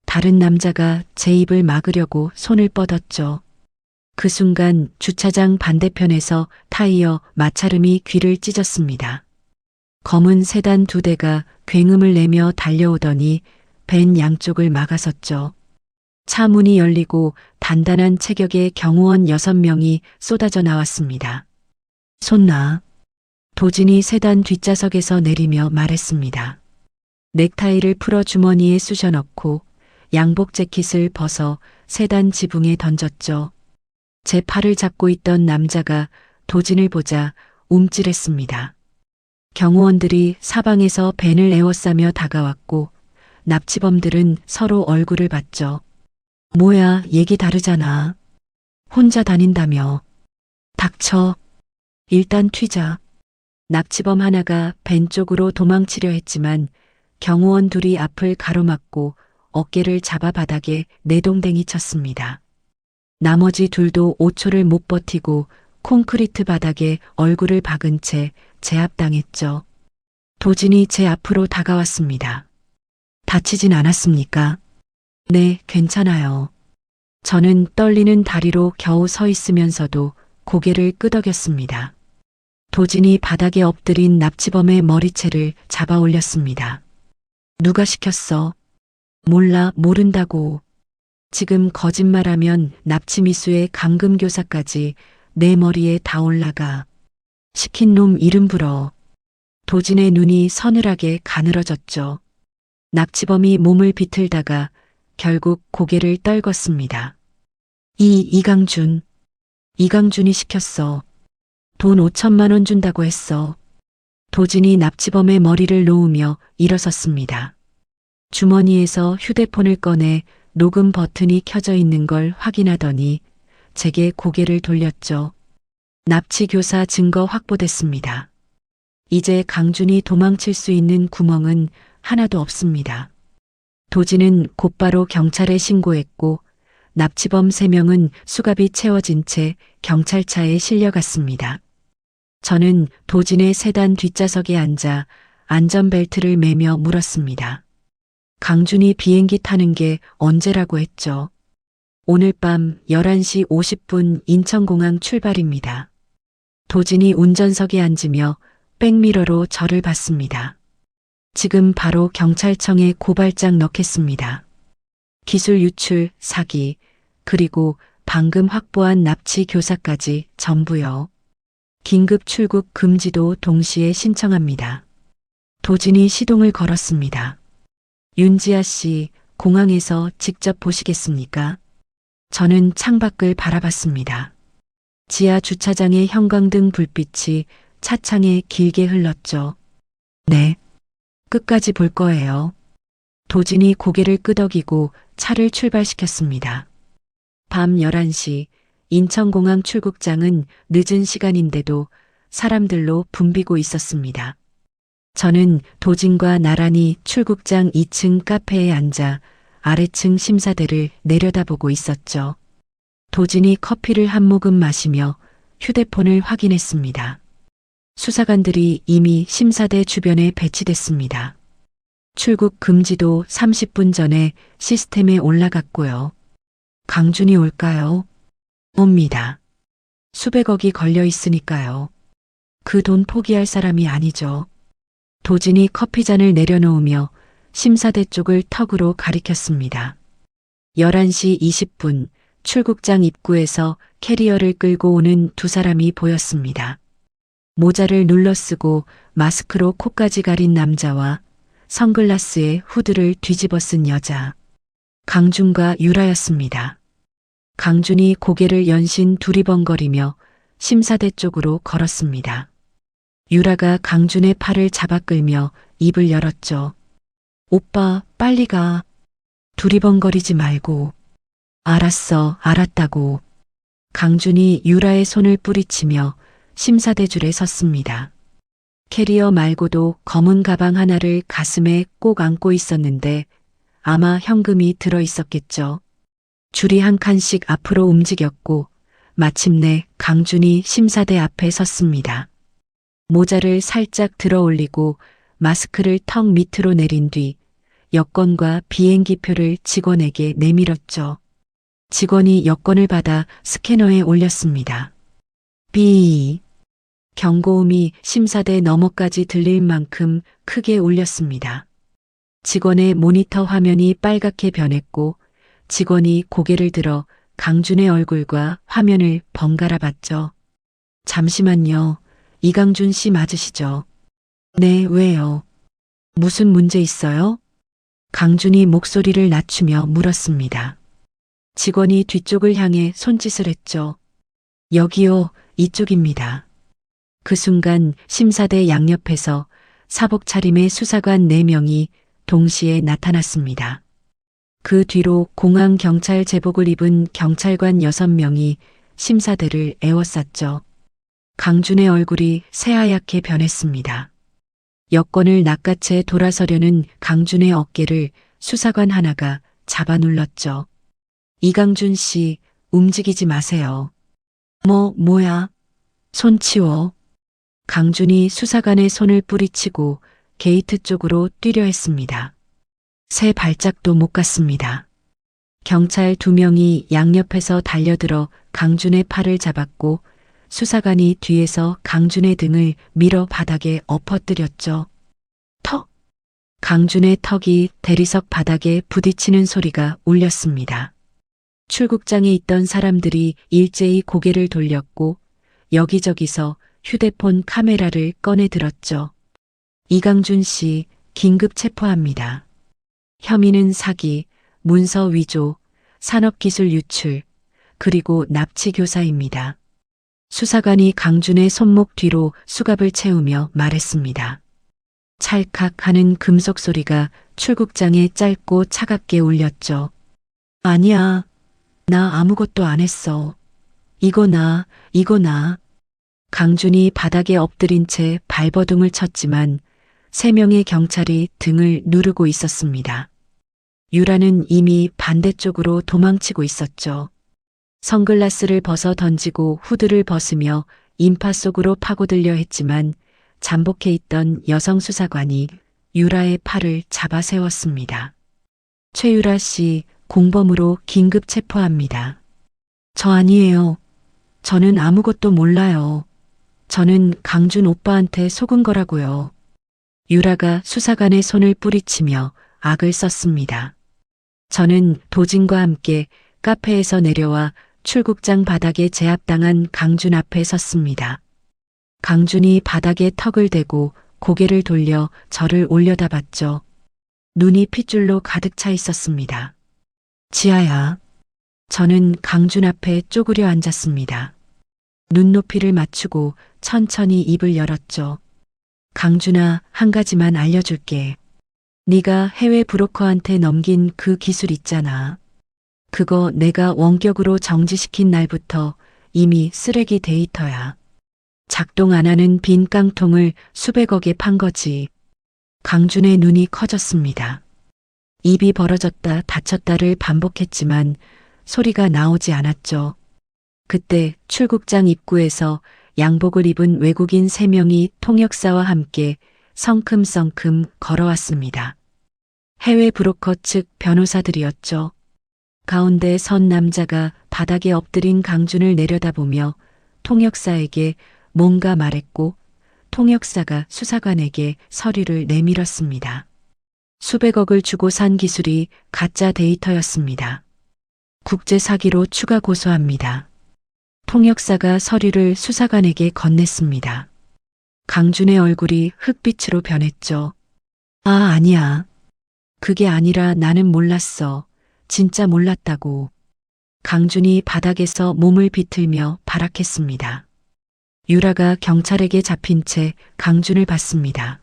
[SPEAKER 2] 다른 남자가 제 입을 막으려고 손을 뻗었죠. 그 순간 주차장 반대편에서 타이어 마찰음이 귀를 찢었습니다. 검은 세단 2대가 굉음을 내며 달려오더니 밴 양쪽을 막아섰죠. 차 문이 열리고 단단한 체격의 경호원 6명이 쏟아져 나왔습니다. 손 놔. 도진이 세단 뒷좌석에서 내리며 말했습니다. 넥타이를 풀어 주머니에 쑤셔 넣고 양복 재킷을 벗어 세단 지붕에 던졌죠. 제 팔을 잡고 있던 남자가 도진을 보자 움찔했습니다. 경호원들이 사방에서 밴을 에워싸며 다가왔고 납치범들은 서로 얼굴을 봤죠. 뭐야, 얘기 다르잖아. 혼자 다닌다며. 닥쳐. 일단 튀자. 납치범 하나가 밴 쪽으로 도망치려 했지만 경호원 둘이 앞을 가로막고 어깨를 잡아 바닥에 내동댕이 쳤습니다. 나머지 둘도 5초를 못 버티고 콘크리트 바닥에 얼굴을 박은 채 제압당했죠. 도진이 제 앞으로 다가왔습니다. 다치진 않았습니까? 네, 괜찮아요. 저는 떨리는 다리로 겨우 서 있으면서도 고개를 끄덕였습니다. 도진이 바닥에 엎드린 납치범의 머리채를 잡아 올렸습니다. 누가 시켰어? 몰라, 모른다고. 지금 거짓말하면 납치 미수의 감금교사까지 내 머리에 다 올라가. 시킨 놈 이름 불어. 도진의 눈이 서늘하게 가늘어졌죠. 납치범이 몸을 비틀다가 결국 고개를 떨궜습니다. 이강준. 이강준이 시켰어. 돈 5천만 원 준다고 했어. 도진이 납치범의 머리를 놓으며 일어섰습니다. 주머니에서 휴대폰을 꺼내 녹음 버튼이 켜져 있는 걸 확인하더니 제게 고개를 돌렸죠. 납치 교사 증거 확보됐습니다. 이제 강준이 도망칠 수 있는 구멍은 하나도 없습니다. 도진은 곧바로 경찰에 신고했고 납치범 3명은 수갑이 채워진 채 경찰차에 실려갔습니다. 저는 도진의 세단 뒷좌석에 앉아 안전벨트를 매며 물었습니다. 강준이 비행기 타는 게 언제라고 했죠? 오늘 밤 11시 50분 인천공항 출발입니다. 도진이 운전석에 앉으며 백미러로 저를 봤습니다. 지금 바로 경찰청에 고발장 넣겠습니다. 기술 유출, 사기, 그리고 방금 확보한 납치 교사까지 전부요. 긴급 출국 금지도 동시에 신청합니다. 도진이 시동을 걸었습니다. 윤지아 씨, 공항에서 직접 보시겠습니까? 저는 창밖을 바라봤습니다. 지하 주차장의 형광등 불빛이 차창에 길게 흘렀죠. 네. 끝까지 볼 거예요. 도진이 고개를 끄덕이고 차를 출발시켰습니다. 밤 11시 인천공항 출국장은 늦은 시간인데도 사람들로 붐비고 있었습니다. 저는 도진과 나란히 출국장 2층 카페에 앉아 아래층 심사대를 내려다보고 있었죠. 도진이 커피를 한 모금 마시며 휴대폰을 확인했습니다. 수사관들이 이미 심사대 주변에 배치됐습니다. 출국 금지도 30분 전에 시스템에 올라갔고요. 강준이 올까요? 옵니다. 수백억이 걸려 있으니까요. 그 돈 포기할 사람이 아니죠. 도진이 커피잔을 내려놓으며 심사대 쪽을 턱으로 가리켰습니다. 11시 20분 출국장 입구에서 캐리어를 끌고 오는 두 사람이 보였습니다. 모자를 눌러쓰고 마스크로 코까지 가린 남자와 선글라스에 후드를 뒤집어 쓴 여자. 강준과 유라였습니다. 강준이 고개를 연신 두리번거리며 심사대 쪽으로 걸었습니다. 유라가 강준의 팔을 잡아 끌며 입을 열었죠. 오빠, 빨리 가. 두리번거리지 말고. 알았어, 알았다고. 강준이 유라의 손을 뿌리치며 심사대 줄에 섰습니다. 캐리어 말고도 검은 가방 하나를 가슴에 꼭 안고 있었는데 아마 현금이 들어 있었겠죠. 줄이 한 칸씩 앞으로 움직였고 마침내 강준이 심사대 앞에 섰습니다. 모자를 살짝 들어 올리고 마스크를 턱 밑으로 내린 뒤 여권과 비행기표를 직원에게 내밀었죠. 직원이 여권을 받아 스캐너에 올렸습니다. 삐. 경고음이 심사대 너머까지 들릴 만큼 크게 울렸습니다. 직원의 모니터 화면이 빨갛게 변했고 직원이 고개를 들어 강준의 얼굴과 화면을 번갈아 봤죠. 잠시만요. 이강준 씨 맞으시죠? 네, 왜요? 무슨 문제 있어요? 강준이 목소리를 낮추며 물었습니다. 직원이 뒤쪽을 향해 손짓을 했죠. 여기요, 이쪽입니다. 그 순간 심사대 양옆에서 사복 차림의 수사관 4명이 동시에 나타났습니다. 그 뒤로 공항 경찰 제복을 입은 경찰관 6명이 심사대를 에워쌌죠. 강준의 얼굴이 새하얗게 변했습니다. 여권을 낚아채 돌아서려는 강준의 어깨를 수사관 하나가 잡아 눌렀죠. 이강준 씨, 움직이지 마세요. 뭐야? 손 치워. 강준이 수사관의 손을 뿌리치고 게이트 쪽으로 뛰려 했습니다. 세 발짝도 못 갔습니다. 경찰 2명이 양옆에서 달려들어 강준의 팔을 잡았고 수사관이 뒤에서 강준의 등을 밀어 바닥에 엎어뜨렸죠. 턱! 강준의 턱이 대리석 바닥에 부딪히는 소리가 울렸습니다. 출국장에 있던 사람들이 일제히 고개를 돌렸고 여기저기서 휴대폰 카메라를 꺼내 들었죠. 이강준 씨 긴급 체포합니다. 혐의는 사기, 문서 위조, 산업기술 유출, 그리고 납치 교사입니다. 수사관이 강준의 손목 뒤로 수갑을 채우며 말했습니다. 찰칵 하는 금속 소리가 출국장에 짧고 차갑게 울렸죠. 아니야. 나 아무것도 안 했어. 이거 나. 강준이 바닥에 엎드린 채 발버둥을 쳤지만 3명의 경찰이 등을 누르고 있었습니다. 유라는 이미 반대쪽으로 도망치고 있었죠. 선글라스를 벗어 던지고 후드를 벗으며 인파 속으로 파고들려 했지만 잠복해 있던 여성 수사관이 유라의 팔을 잡아 세웠습니다. 최유라 씨, 공범으로 긴급 체포합니다. 저 아니에요. 저는 아무것도 몰라요. 저는 강준 오빠한테 속은 거라고요. 유라가 수사관의 손을 뿌리치며 악을 썼습니다. 저는 도진과 함께 카페에서 내려와 출국장 바닥에 제압당한 강준 앞에 섰습니다. 강준이 바닥에 턱을 대고 고개를 돌려 저를 올려다봤죠. 눈이 핏줄로 가득 차 있었습니다. 지아야. 저는 강준 앞에 쪼그려 앉았습니다. 눈높이를 맞추고 천천히 입을 열었죠. 강준아, 한 가지만 알려줄게. 네가 해외 브로커한테 넘긴 그 기술 있잖아. 그거 내가 원격으로 정지시킨 날부터 이미 쓰레기 데이터야. 작동 안 하는 빈 깡통을 수백억에 판 거지. 강준의 눈이 커졌습니다. 입이 벌어졌다 닫혔다를 반복했지만 소리가 나오지 않았죠. 그때 출국장 입구에서 양복을 입은 외국인 3명이 통역사와 함께 성큼성큼 걸어왔습니다. 해외 브로커 측 변호사들이었죠. 가운데 선 남자가 바닥에 엎드린 강준을 내려다보며 통역사에게 뭔가 말했고 통역사가 수사관에게 서류를 내밀었습니다. 수백억을 주고 산 기술이 가짜 데이터였습니다. 국제 사기로 추가 고소합니다. 통역사가 서류를 수사관에게 건넸습니다. 강준의 얼굴이 흑빛으로 변했죠. 아, 아니야. 그게 아니라 나는 몰랐어. 진짜 몰랐다고. 강준이 바닥에서 몸을 비틀며 발악했습니다. 유라가 경찰에게 잡힌 채 강준을 봤습니다.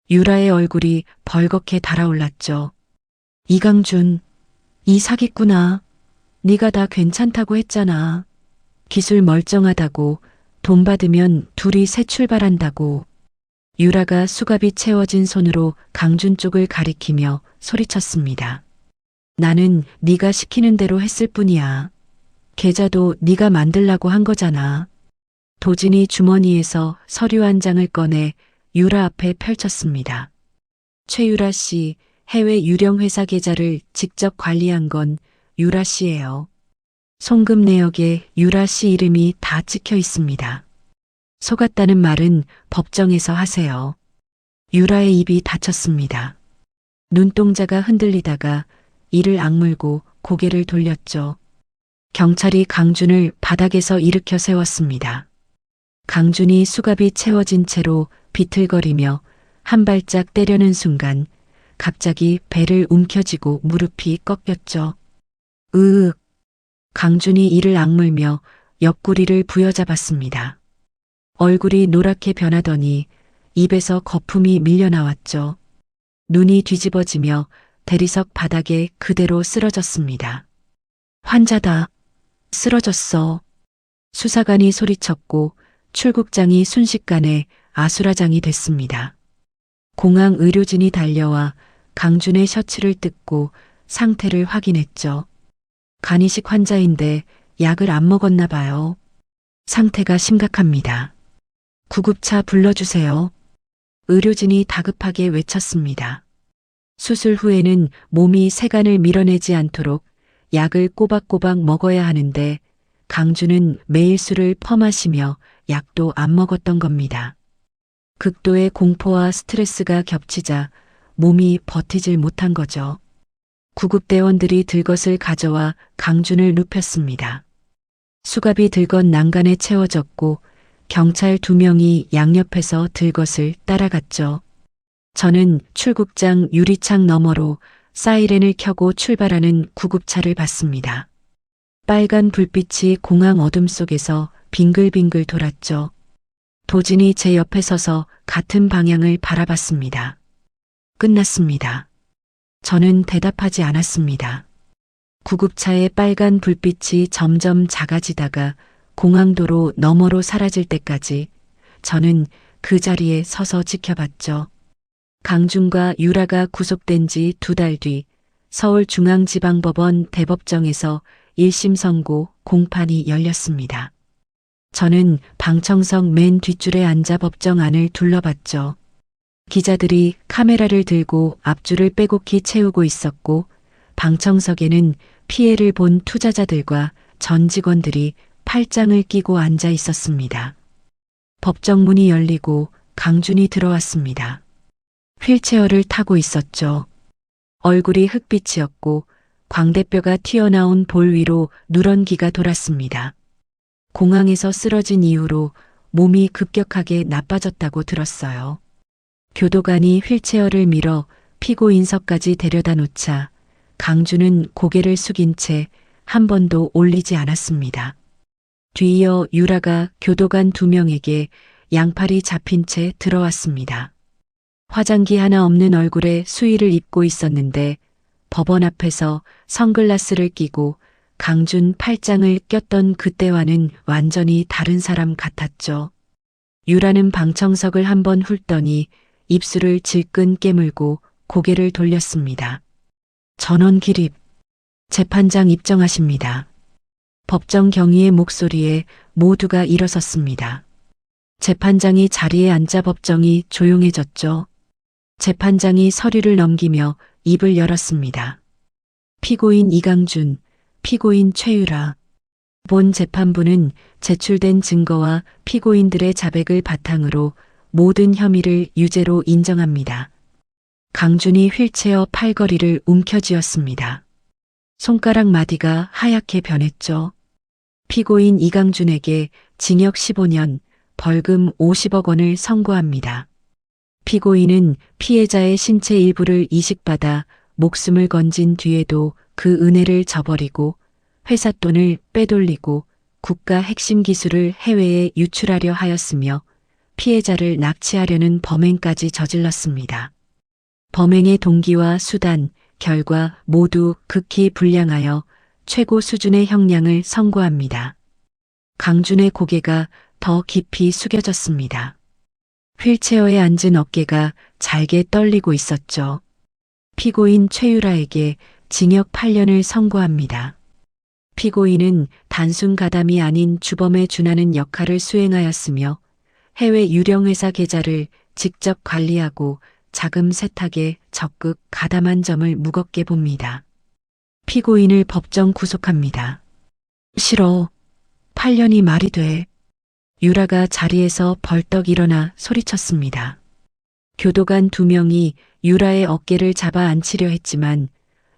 [SPEAKER 2] 유라의 얼굴이 벌겋게 달아올랐죠. 이강준, 이 사기꾼아. 네가 다 괜찮다고 했잖아. 기술 멀쩡하다고, 돈 받으면 둘이 새 출발한다고. 유라가 수갑이 채워진 손으로 강준 쪽을 가리키며 소리쳤습니다. 나는 네가 시키는 대로 했을 뿐이야. 계좌도 네가 만들라고 한 거잖아. 도진이 주머니에서 서류 한 장을 꺼내 유라 앞에 펼쳤습니다. 최유라 씨, 해외 유령 회사 계좌를 직접 관리한 건 유라 씨예요. 송금 내역에 유라 씨 이름이 다 찍혀 있습니다. 속았다는 말은 법정에서 하세요. 유라의 입이 닫혔습니다. 눈동자가 흔들리다가 이를 악물고 고개를 돌렸죠. 경찰이 강준을 바닥에서 일으켜 세웠습니다. 강준이 수갑이 채워진 채로 비틀거리며 한 발짝 때려는 순간 갑자기 배를 움켜쥐고 무릎이 꺾였죠. 으윽. 강준이 이를 악물며 옆구리를 부여잡았습니다. 얼굴이 노랗게 변하더니 입에서 거품이 밀려나왔죠. 눈이 뒤집어지며 대리석 바닥에 그대로 쓰러졌습니다. 환자다. 쓰러졌어. 수사관이 소리쳤고 출국장이 순식간에 아수라장이 됐습니다. 공항 의료진이 달려와 강준의 셔츠를 뜯고 상태를 확인했죠. 간이식 환자인데 약을 안 먹었나 봐요. 상태가 심각합니다. 구급차 불러주세요. 의료진이 다급하게 외쳤습니다. 수술 후에는 몸이 세간을 밀어내지 않도록 약을 꼬박꼬박 먹어야 하는데 강준은 매일 술을 퍼마시며 약도 안 먹었던 겁니다. 극도의 공포와 스트레스가 겹치자 몸이 버티질 못한 거죠. 구급대원들이 들것을 가져와 강준을 눕혔습니다. 수갑이 들건 난간에 채워졌고 경찰 2명이 양옆에서 들것을 따라갔죠. 저는 출국장 유리창 너머로 사이렌을 켜고 출발하는 구급차를 봤습니다. 빨간 불빛이 공항 어둠 속에서 빙글빙글 돌았죠. 도진이 제 옆에 서서 같은 방향을 바라봤습니다. 끝났습니다. 저는 대답하지 않았습니다. 구급차의 빨간 불빛이 점점 작아지다가 공항도로 너머로 사라질 때까지 저는 그 자리에 서서 지켜봤죠. 강준과 유라가 구속된 지 2달 뒤 서울중앙지방법원 대법정에서 1심 선고 공판이 열렸습니다. 저는 방청석 맨 뒷줄에 앉아 법정 안을 둘러봤죠. 기자들이 카메라를 들고 앞줄을 빼곡히 채우고 있었고 방청석에는 피해를 본 투자자들과 전 직원들이 팔짱을 끼고 앉아 있었습니다. 법정 문이 열리고 강준이 들어왔습니다. 휠체어를 타고 있었죠. 얼굴이 흑빛이었고 광대뼈가 튀어나온 볼 위로 누런기가 돌았습니다. 공항에서 쓰러진 이후로 몸이 급격하게 나빠졌다고 들었어요. 교도관이 휠체어를 밀어 피고인석까지 데려다 놓자 강준은 고개를 숙인 채 한 번도 올리지 않았습니다. 뒤이어 유라가 교도관 2명에게 양팔이 잡힌 채 들어왔습니다. 화장기 하나 없는 얼굴에 수의를 입고 있었는데 법원 앞에서 선글라스를 끼고 강준 팔짱을 꼈던 그때와는 완전히 다른 사람 같았죠. 유라는 방청석을 한번 훑더니 입술을 질끈 깨물고 고개를 돌렸습니다. 전원 기립. 재판장 입정하십니다. 법정 경위의 목소리에 모두가 일어섰습니다. 재판장이 자리에 앉자 법정이 조용해졌죠. 재판장이 서류를 넘기며 입을 열었습니다. 피고인 이강준, 피고인 최유라. 본 재판부는 제출된 증거와 피고인들의 자백을 바탕으로 모든 혐의를 유죄로 인정합니다. 강준이 휠체어 팔걸이를 움켜쥐었습니다. 손가락 마디가 하얗게 변했죠. 피고인 이강준에게 징역 15년, 벌금 50억 원을 선고합니다. 피고인은 피해자의 신체 일부를 이식받아 목숨을 건진 뒤에도 그 은혜를 저버리고 회사 돈을 빼돌리고 국가 핵심 기술을 해외에 유출하려 하였으며 피해자를 납치하려는 범행까지 저질렀습니다. 범행의 동기와 수단, 결과 모두 극히 불량하여 최고 수준의 형량을 선고합니다. 강준의 고개가 더 깊이 숙여졌습니다. 휠체어에 앉은 어깨가 잘게 떨리고 있었죠. 피고인 최유라에게 징역 8년을 선고합니다. 피고인은 단순 가담이 아닌 주범에 준하는 역할을 수행하였으며 해외 유령회사 계좌를 직접 관리하고 자금 세탁에 적극 가담한 점을 무겁게 봅니다. 피고인을 법정 구속합니다. 싫어. 8년이 말이 돼. 유라가 자리에서 벌떡 일어나 소리쳤습니다. 교도관 2명이 유라의 어깨를 잡아 앉히려 했지만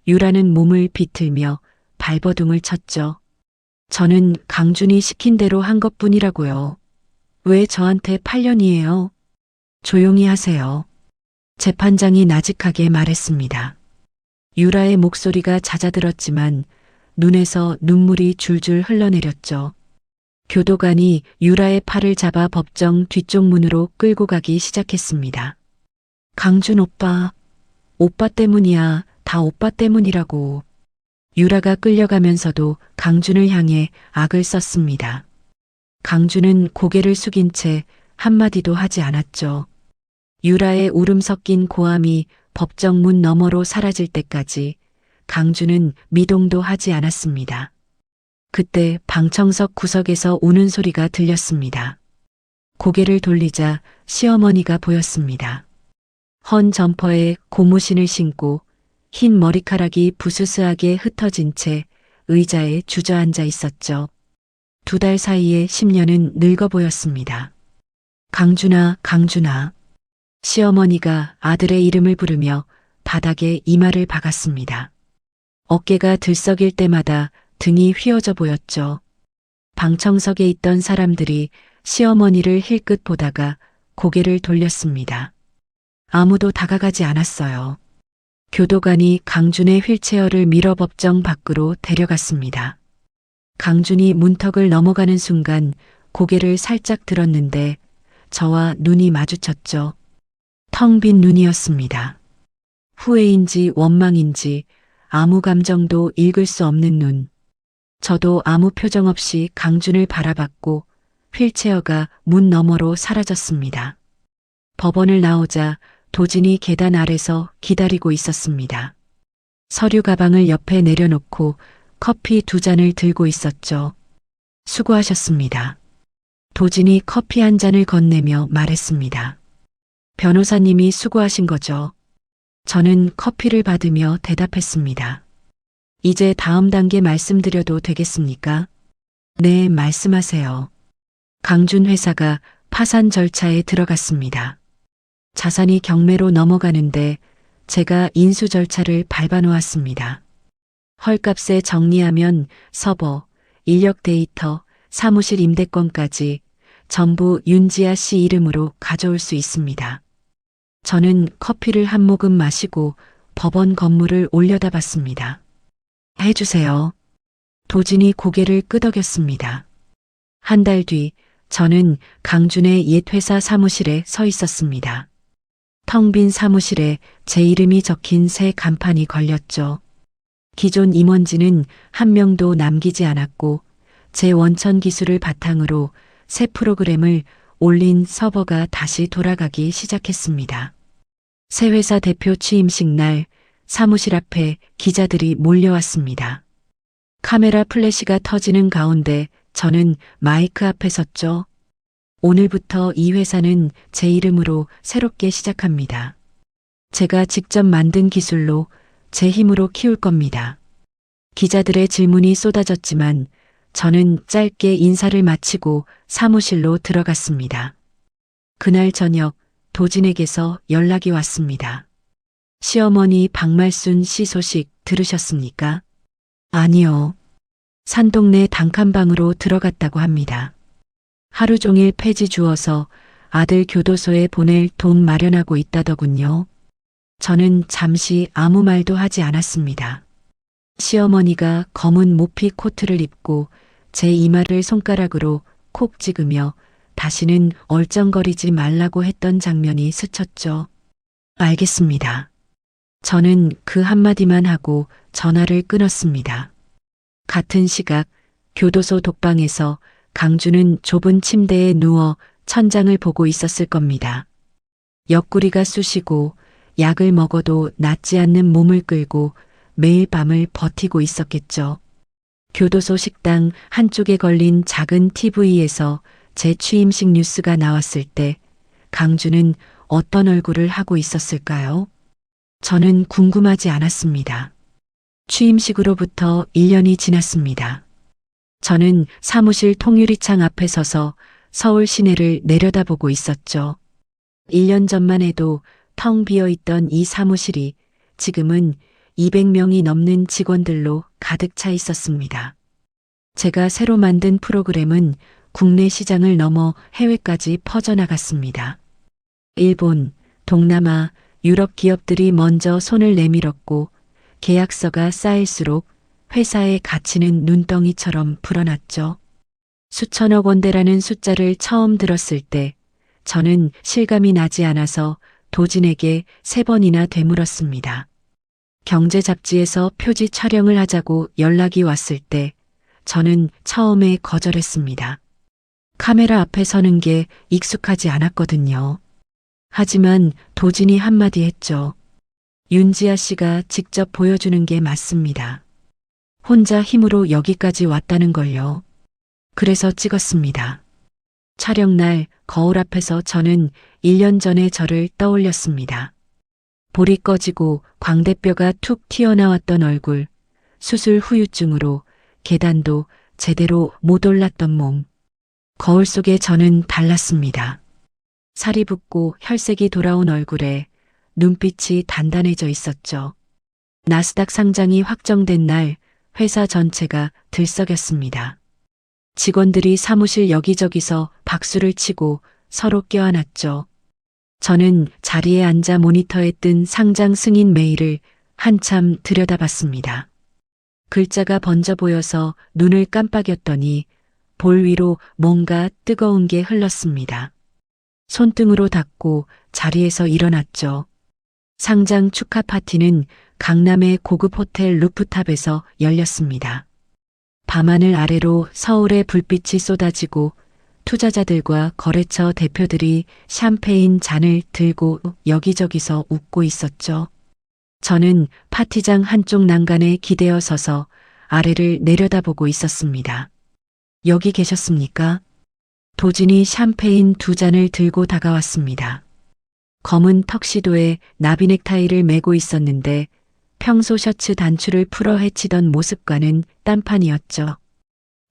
[SPEAKER 2] 유라는 몸을 비틀며 발버둥을 쳤죠. 저는 강준이 시킨 대로 한 것뿐이라고요. 왜 저한테 8년이에요? 조용히 하세요. 재판장이 나직하게 말했습니다. 유라의 목소리가 잦아들었지만 눈에서 눈물이 줄줄 흘러내렸죠. 교도관이 유라의 팔을 잡아 법정 뒤쪽 문으로 끌고 가기 시작했습니다. 강준 오빠, 오빠 때문이야. 다 오빠 때문이라고. 유라가 끌려가면서도 강준을 향해 악을 썼습니다. 강준은 고개를 숙인 채 한마디도 하지 않았죠. 유라의 울음 섞인 고함이 법정 문 너머로 사라질 때까지 강준은 미동도 하지 않았습니다. 그때 방청석 구석에서 우는 소리가 들렸습니다. 고개를 돌리자 시어머니가 보였습니다. 헌 점퍼에 고무신을 신고 흰 머리카락이 부스스하게 흩어진 채 의자에 주저앉아 있었죠. 2달 사이에 10년은 늙어 보였습니다. 강준아, 강준아. 시어머니가 아들의 이름을 부르며 바닥에 이마를 박았습니다. 어깨가 들썩일 때마다 등이 휘어져 보였죠. 방청석에 있던 사람들이 시어머니를 힐끗 보다가 고개를 돌렸습니다. 아무도 다가가지 않았어요. 교도관이 강준의 휠체어를 밀어 법정 밖으로 데려갔습니다. 강준이 문턱을 넘어가는 순간 고개를 살짝 들었는데 저와 눈이 마주쳤죠. 텅 빈 눈이었습니다. 후회인지 원망인지 아무 감정도 읽을 수 없는 눈. 저도 아무 표정 없이 강준을 바라봤고 휠체어가 문 너머로 사라졌습니다. 법원을 나오자 도진이 계단 아래서 기다리고 있었습니다. 서류 가방을 옆에 내려놓고 커피 2잔을 들고 있었죠. 수고하셨습니다. 도진이 커피 한 잔을 건네며 말했습니다. 변호사님이 수고하신 거죠. 저는 커피를 받으며 대답했습니다. 이제 다음 단계 말씀드려도 되겠습니까? 네, 말씀하세요. 강준 회사가 파산 절차에 들어갔습니다. 자산이 경매로 넘어가는데 제가 인수 절차를 밟아놓았습니다. 헐값에 정리하면 서버, 인력 데이터, 사무실 임대권까지 전부 윤지아 씨 이름으로 가져올 수 있습니다. 저는 커피를 한 모금 마시고 법원 건물을 올려다봤습니다. 해주세요. 도진이 고개를 끄덕였습니다. 한 달 뒤 저는 강준의 옛 회사 사무실에 서 있었습니다. 텅 빈 사무실에 제 이름이 적힌 새 간판이 걸렸죠. 기존 임원진은 한 명도 남기지 않았고 제 원천 기술을 바탕으로 새 프로그램을 올린 서버가 다시 돌아가기 시작했습니다. 새 회사 대표 취임식 날 사무실 앞에 기자들이 몰려왔습니다. 카메라 플래시가 터지는 가운데 저는 마이크 앞에 섰죠. 오늘부터 이 회사는 제 이름으로 새롭게 시작합니다. 제가 직접 만든 기술로 제 힘으로 키울 겁니다. 기자들의 질문이 쏟아졌지만 저는 짧게 인사를 마치고 사무실로 들어갔습니다. 그날 저녁 도진에게서 연락이 왔습니다. 시어머니 박말순 씨 소식 들으셨습니까? 아니요. 산동네 단칸방으로 들어갔다고 합니다. 하루 종일 폐지 주어서 아들 교도소에 보낼 돈 마련하고 있다더군요. 저는 잠시 아무 말도 하지 않았습니다. 시어머니가 검은 모피 코트를 입고 제 이마를 손가락으로 콕 찍으며 다시는 얼쩡거리지 말라고 했던 장면이 스쳤죠. 알겠습니다. 저는 그 한마디만 하고 전화를 끊었습니다. 같은 시각 교도소 독방에서 강주는 좁은 침대에 누워 천장을 보고 있었을 겁니다. 옆구리가 쑤시고 약을 먹어도 낫지 않는 몸을 끌고 매일 밤을 버티고 있었겠죠. 교도소 식당 한쪽에 걸린 작은 TV에서 제 취임식 뉴스가 나왔을 때 강주는 어떤 얼굴을 하고 있었을까요? 저는 궁금하지 않았습니다. 취임식으로부터 1년이 지났습니다. 저는 사무실 통유리창 앞에 서서 서울 시내를 내려다보고 있었죠. 1년 전만 해도 텅 비어 있던 이 사무실이 지금은 200명이 넘는 직원들로 가득 차 있었습니다. 제가 새로 만든 프로그램은 국내 시장을 넘어 해외까지 퍼져나갔습니다. 일본, 동남아, 유럽 기업들이 먼저 손을 내밀었고 계약서가 쌓일수록 회사의 가치는 눈덩이처럼 불어났죠. 수천억 원대라는 숫자를 처음 들었을 때 저는 실감이 나지 않아서 도진에게 3번이나 되물었습니다. 경제 잡지에서 표지 촬영을 하자고 연락이 왔을 때 저는 처음에 거절했습니다. 카메라 앞에 서는 게 익숙하지 않았거든요. 하지만 도진이 한마디 했죠. 윤지아 씨가 직접 보여주는 게 맞습니다. 혼자 힘으로 여기까지 왔다는 걸요. 그래서 찍었습니다. 촬영날 거울 앞에서 저는 1년 전의 저를 떠올렸습니다. 볼이 꺼지고 광대뼈가 툭 튀어나왔던 얼굴, 수술 후유증으로 계단도 제대로 못 올랐던 몸. 거울 속에 저는 달랐습니다. 살이 붓고 혈색이 돌아온 얼굴에 눈빛이 단단해져 있었죠. 나스닥 상장이 확정된 날 회사 전체가 들썩였습니다. 직원들이 사무실 여기저기서 박수를 치고 서로 껴안았죠. 저는 자리에 앉아 모니터에 뜬 상장 승인 메일을 한참 들여다봤습니다. 글자가 번져 보여서 눈을 깜빡였더니 볼 위로 뭔가 뜨거운 게 흘렀습니다. 손등으로 닦고 자리에서 일어났죠. 상장 축하 파티는 강남의 고급 호텔 루프탑에서 열렸습니다. 밤하늘 아래로 서울의 불빛이 쏟아지고 투자자들과 거래처 대표들이 샴페인 잔을 들고 여기저기서 웃고 있었죠. 저는 파티장 한쪽 난간에 기대어 서서 아래를 내려다보고 있었습니다. 여기 계셨습니까? 도진이 샴페인 2잔을 들고 다가왔습니다. 검은 턱시도에 나비 넥타이를 메고 있었는데 평소 셔츠 단추를 풀어 헤치던 모습과는 딴판이었죠.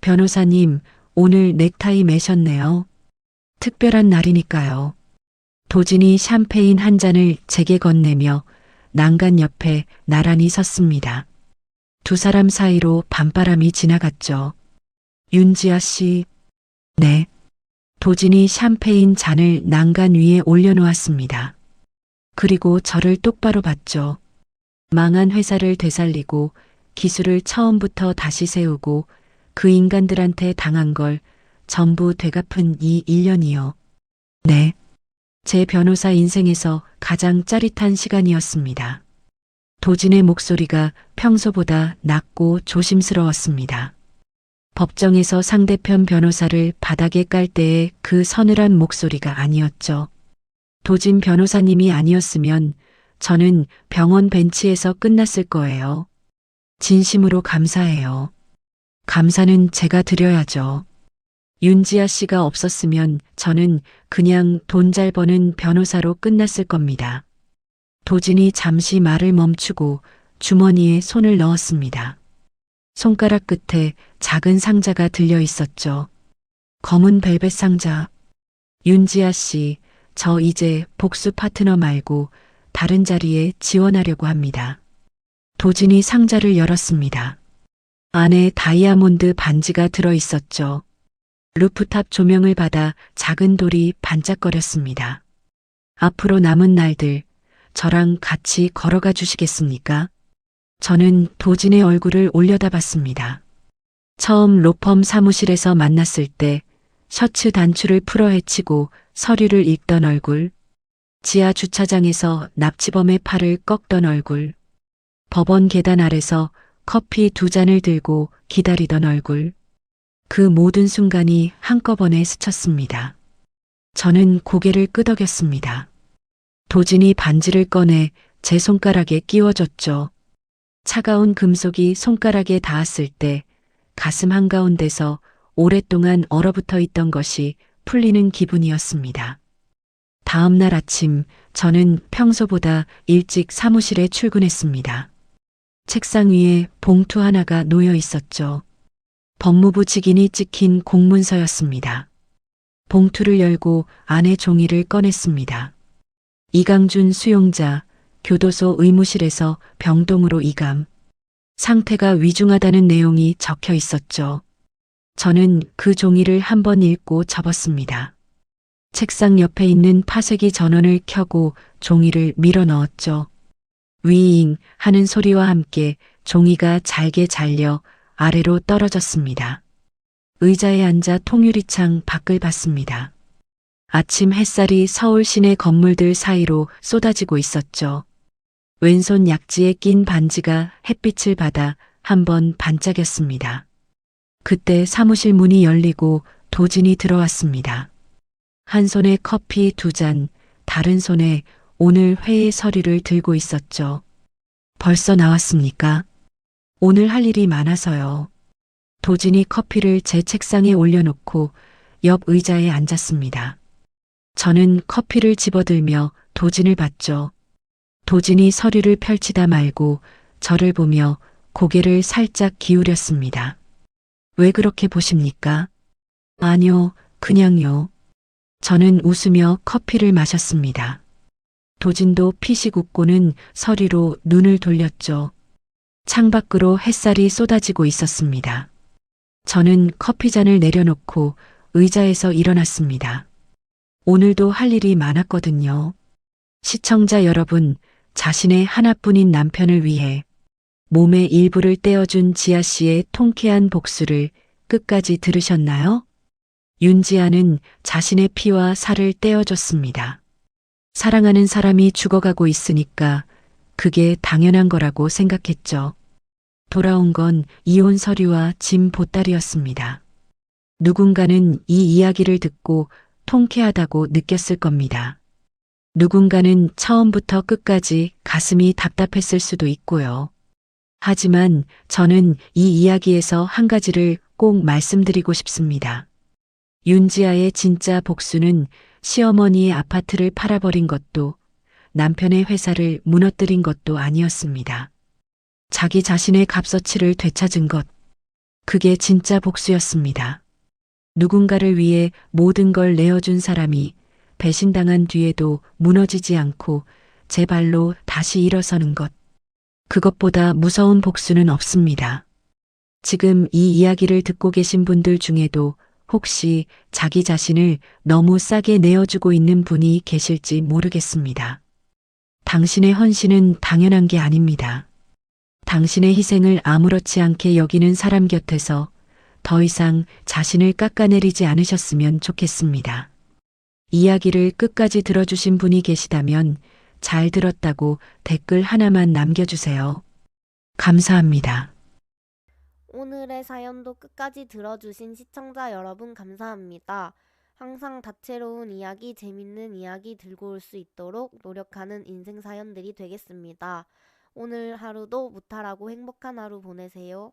[SPEAKER 2] 변호사님, 오늘 넥타이 매셨네요. 특별한 날이니까요. 도진이 샴페인 한 잔을 제게 건네며 난간 옆에 나란히 섰습니다. 두 사람 사이로 밤바람이 지나갔죠. 윤지아 씨. 네. 도진이 샴페인 잔을 난간 위에 올려놓았습니다. 그리고 저를 똑바로 봤죠. 망한 회사를 되살리고 기술을 처음부터 다시 세우고 그 인간들한테 당한 걸 전부 되갚은 이 1년이요. 네. 제 변호사 인생에서 가장 짜릿한 시간이었습니다. 도진의 목소리가 평소보다 낮고 조심스러웠습니다. 법정에서 상대편 변호사를 바닥에 깔 때의 그 서늘한 목소리가 아니었죠. 도진 변호사님이 아니었으면 저는 병원 벤치에서 끝났을 거예요. 진심으로 감사해요. 감사는 제가 드려야죠. 윤지아 씨가 없었으면 저는 그냥 돈 잘 버는 변호사로 끝났을 겁니다. 도진이 잠시 말을 멈추고 주머니에 손을 넣었습니다. 손가락 끝에 작은 상자가 들려 있었죠. 검은 벨벳 상자. 윤지아 씨, 저 이제 복수 파트너 말고 다른 자리에 지원하려고 합니다. 도진이 상자를 열었습니다. 안에 다이아몬드 반지가 들어 있었죠. 루프탑 조명을 받아 작은 돌이 반짝거렸습니다. 앞으로 남은 날들 저랑 같이 걸어가 주시겠습니까? 저는 도진의 얼굴을 올려다봤습니다. 처음 로펌 사무실에서 만났을 때 셔츠 단추를 풀어 헤치고 서류를 읽던 얼굴, 지하 주차장에서 납치범의 팔을 꺾던 얼굴, 법원 계단 아래서 커피 2잔을 들고 기다리던 얼굴, 그 모든 순간이 한꺼번에 스쳤습니다. 저는 고개를 끄덕였습니다. 도진이 반지를 꺼내 제 손가락에 끼워줬죠. 차가운 금속이 손가락에 닿았을 때 가슴 한가운데서 오랫동안 얼어붙어 있던 것이 풀리는 기분이었습니다. 다음 날 아침 저는 평소보다 일찍 사무실에 출근했습니다. 책상 위에 봉투 하나가 놓여 있었죠. 법무부 직인이 찍힌 공문서였습니다. 봉투를 열고 안에 종이를 꺼냈습니다. 이강준 수용자, 교도소 의무실에서 병동으로 이감. 상태가 위중하다는 내용이 적혀 있었죠. 저는 그 종이를 한번 읽고 접었습니다. 책상 옆에 있는 파쇄기 전원을 켜고 종이를 밀어 넣었죠. 위잉 하는 소리와 함께 종이가 잘게 잘려 아래로 떨어졌습니다. 의자에 앉아 통유리창 밖을 봤습니다. 아침 햇살이 서울 시내 건물들 사이로 쏟아지고 있었죠. 왼손 약지에 낀 반지가 햇빛을 받아 한번 반짝였습니다. 그때 사무실 문이 열리고 도진이 들어왔습니다. 한 손에 커피 2잔, 다른 손에 오늘 회의 서류를 들고 있었죠. 벌써 나왔습니까? 오늘 할 일이 많아서요. 도진이 커피를 제 책상에 올려놓고 옆 의자에 앉았습니다. 저는 커피를 집어들며 도진을 봤죠. 도진이 서류를 펼치다 말고 저를 보며 고개를 살짝 기울였습니다. 왜 그렇게 보십니까? 아니요, 그냥요. 저는 웃으며 커피를 마셨습니다. 도진도 피식 웃고는 서리로 눈을 돌렸죠. 창밖으로 햇살이 쏟아지고 있었습니다. 저는 커피잔을 내려놓고 의자에서 일어났습니다. 오늘도 할 일이 많았거든요. 시청자 여러분, 자신의 하나뿐인 남편을 위해 몸의 일부를 떼어준 지아 씨의 통쾌한 복수를 끝까지 들으셨나요? 윤지아는 자신의 피와 살을 떼어줬습니다. 사랑하는 사람이 죽어가고 있으니까 그게 당연한 거라고 생각했죠. 돌아온 건 이혼 서류와 짐 보따리였습니다. 누군가는 이 이야기를 듣고 통쾌하다고 느꼈을 겁니다. 누군가는 처음부터 끝까지 가슴이 답답했을 수도 있고요. 하지만 저는 이 이야기에서 한 가지를 꼭 말씀드리고 싶습니다. 윤지아의 진짜 복수는 시어머니의 아파트를 팔아버린 것도 남편의 회사를 무너뜨린 것도 아니었습니다. 자기 자신의 값어치를 되찾은 것. 그게 진짜 복수였습니다. 누군가를 위해 모든 걸 내어준 사람이 배신당한 뒤에도 무너지지 않고 제 발로 다시 일어서는 것. 그것보다 무서운 복수는 없습니다. 지금 이 이야기를 듣고 계신 분들 중에도 혹시 자기 자신을 너무 싸게 내어주고 있는 분이 계실지 모르겠습니다. 당신의 헌신은 당연한 게 아닙니다. 당신의 희생을 아무렇지 않게 여기는 사람 곁에서 더 이상 자신을 깎아내리지 않으셨으면 좋겠습니다. 이야기를 끝까지 들어주신 분이 계시다면 잘 들었다고 댓글 하나만 남겨주세요. 감사합니다.
[SPEAKER 1] 오늘의 사연도 끝까지 들어주신 시청자 여러분 감사합니다. 항상 다채로운 이야기, 재밌는 이야기 들고 올 수 있도록 노력하는 인생 사연들이 되겠습니다. 오늘 하루도 무탈하고 행복한 하루 보내세요.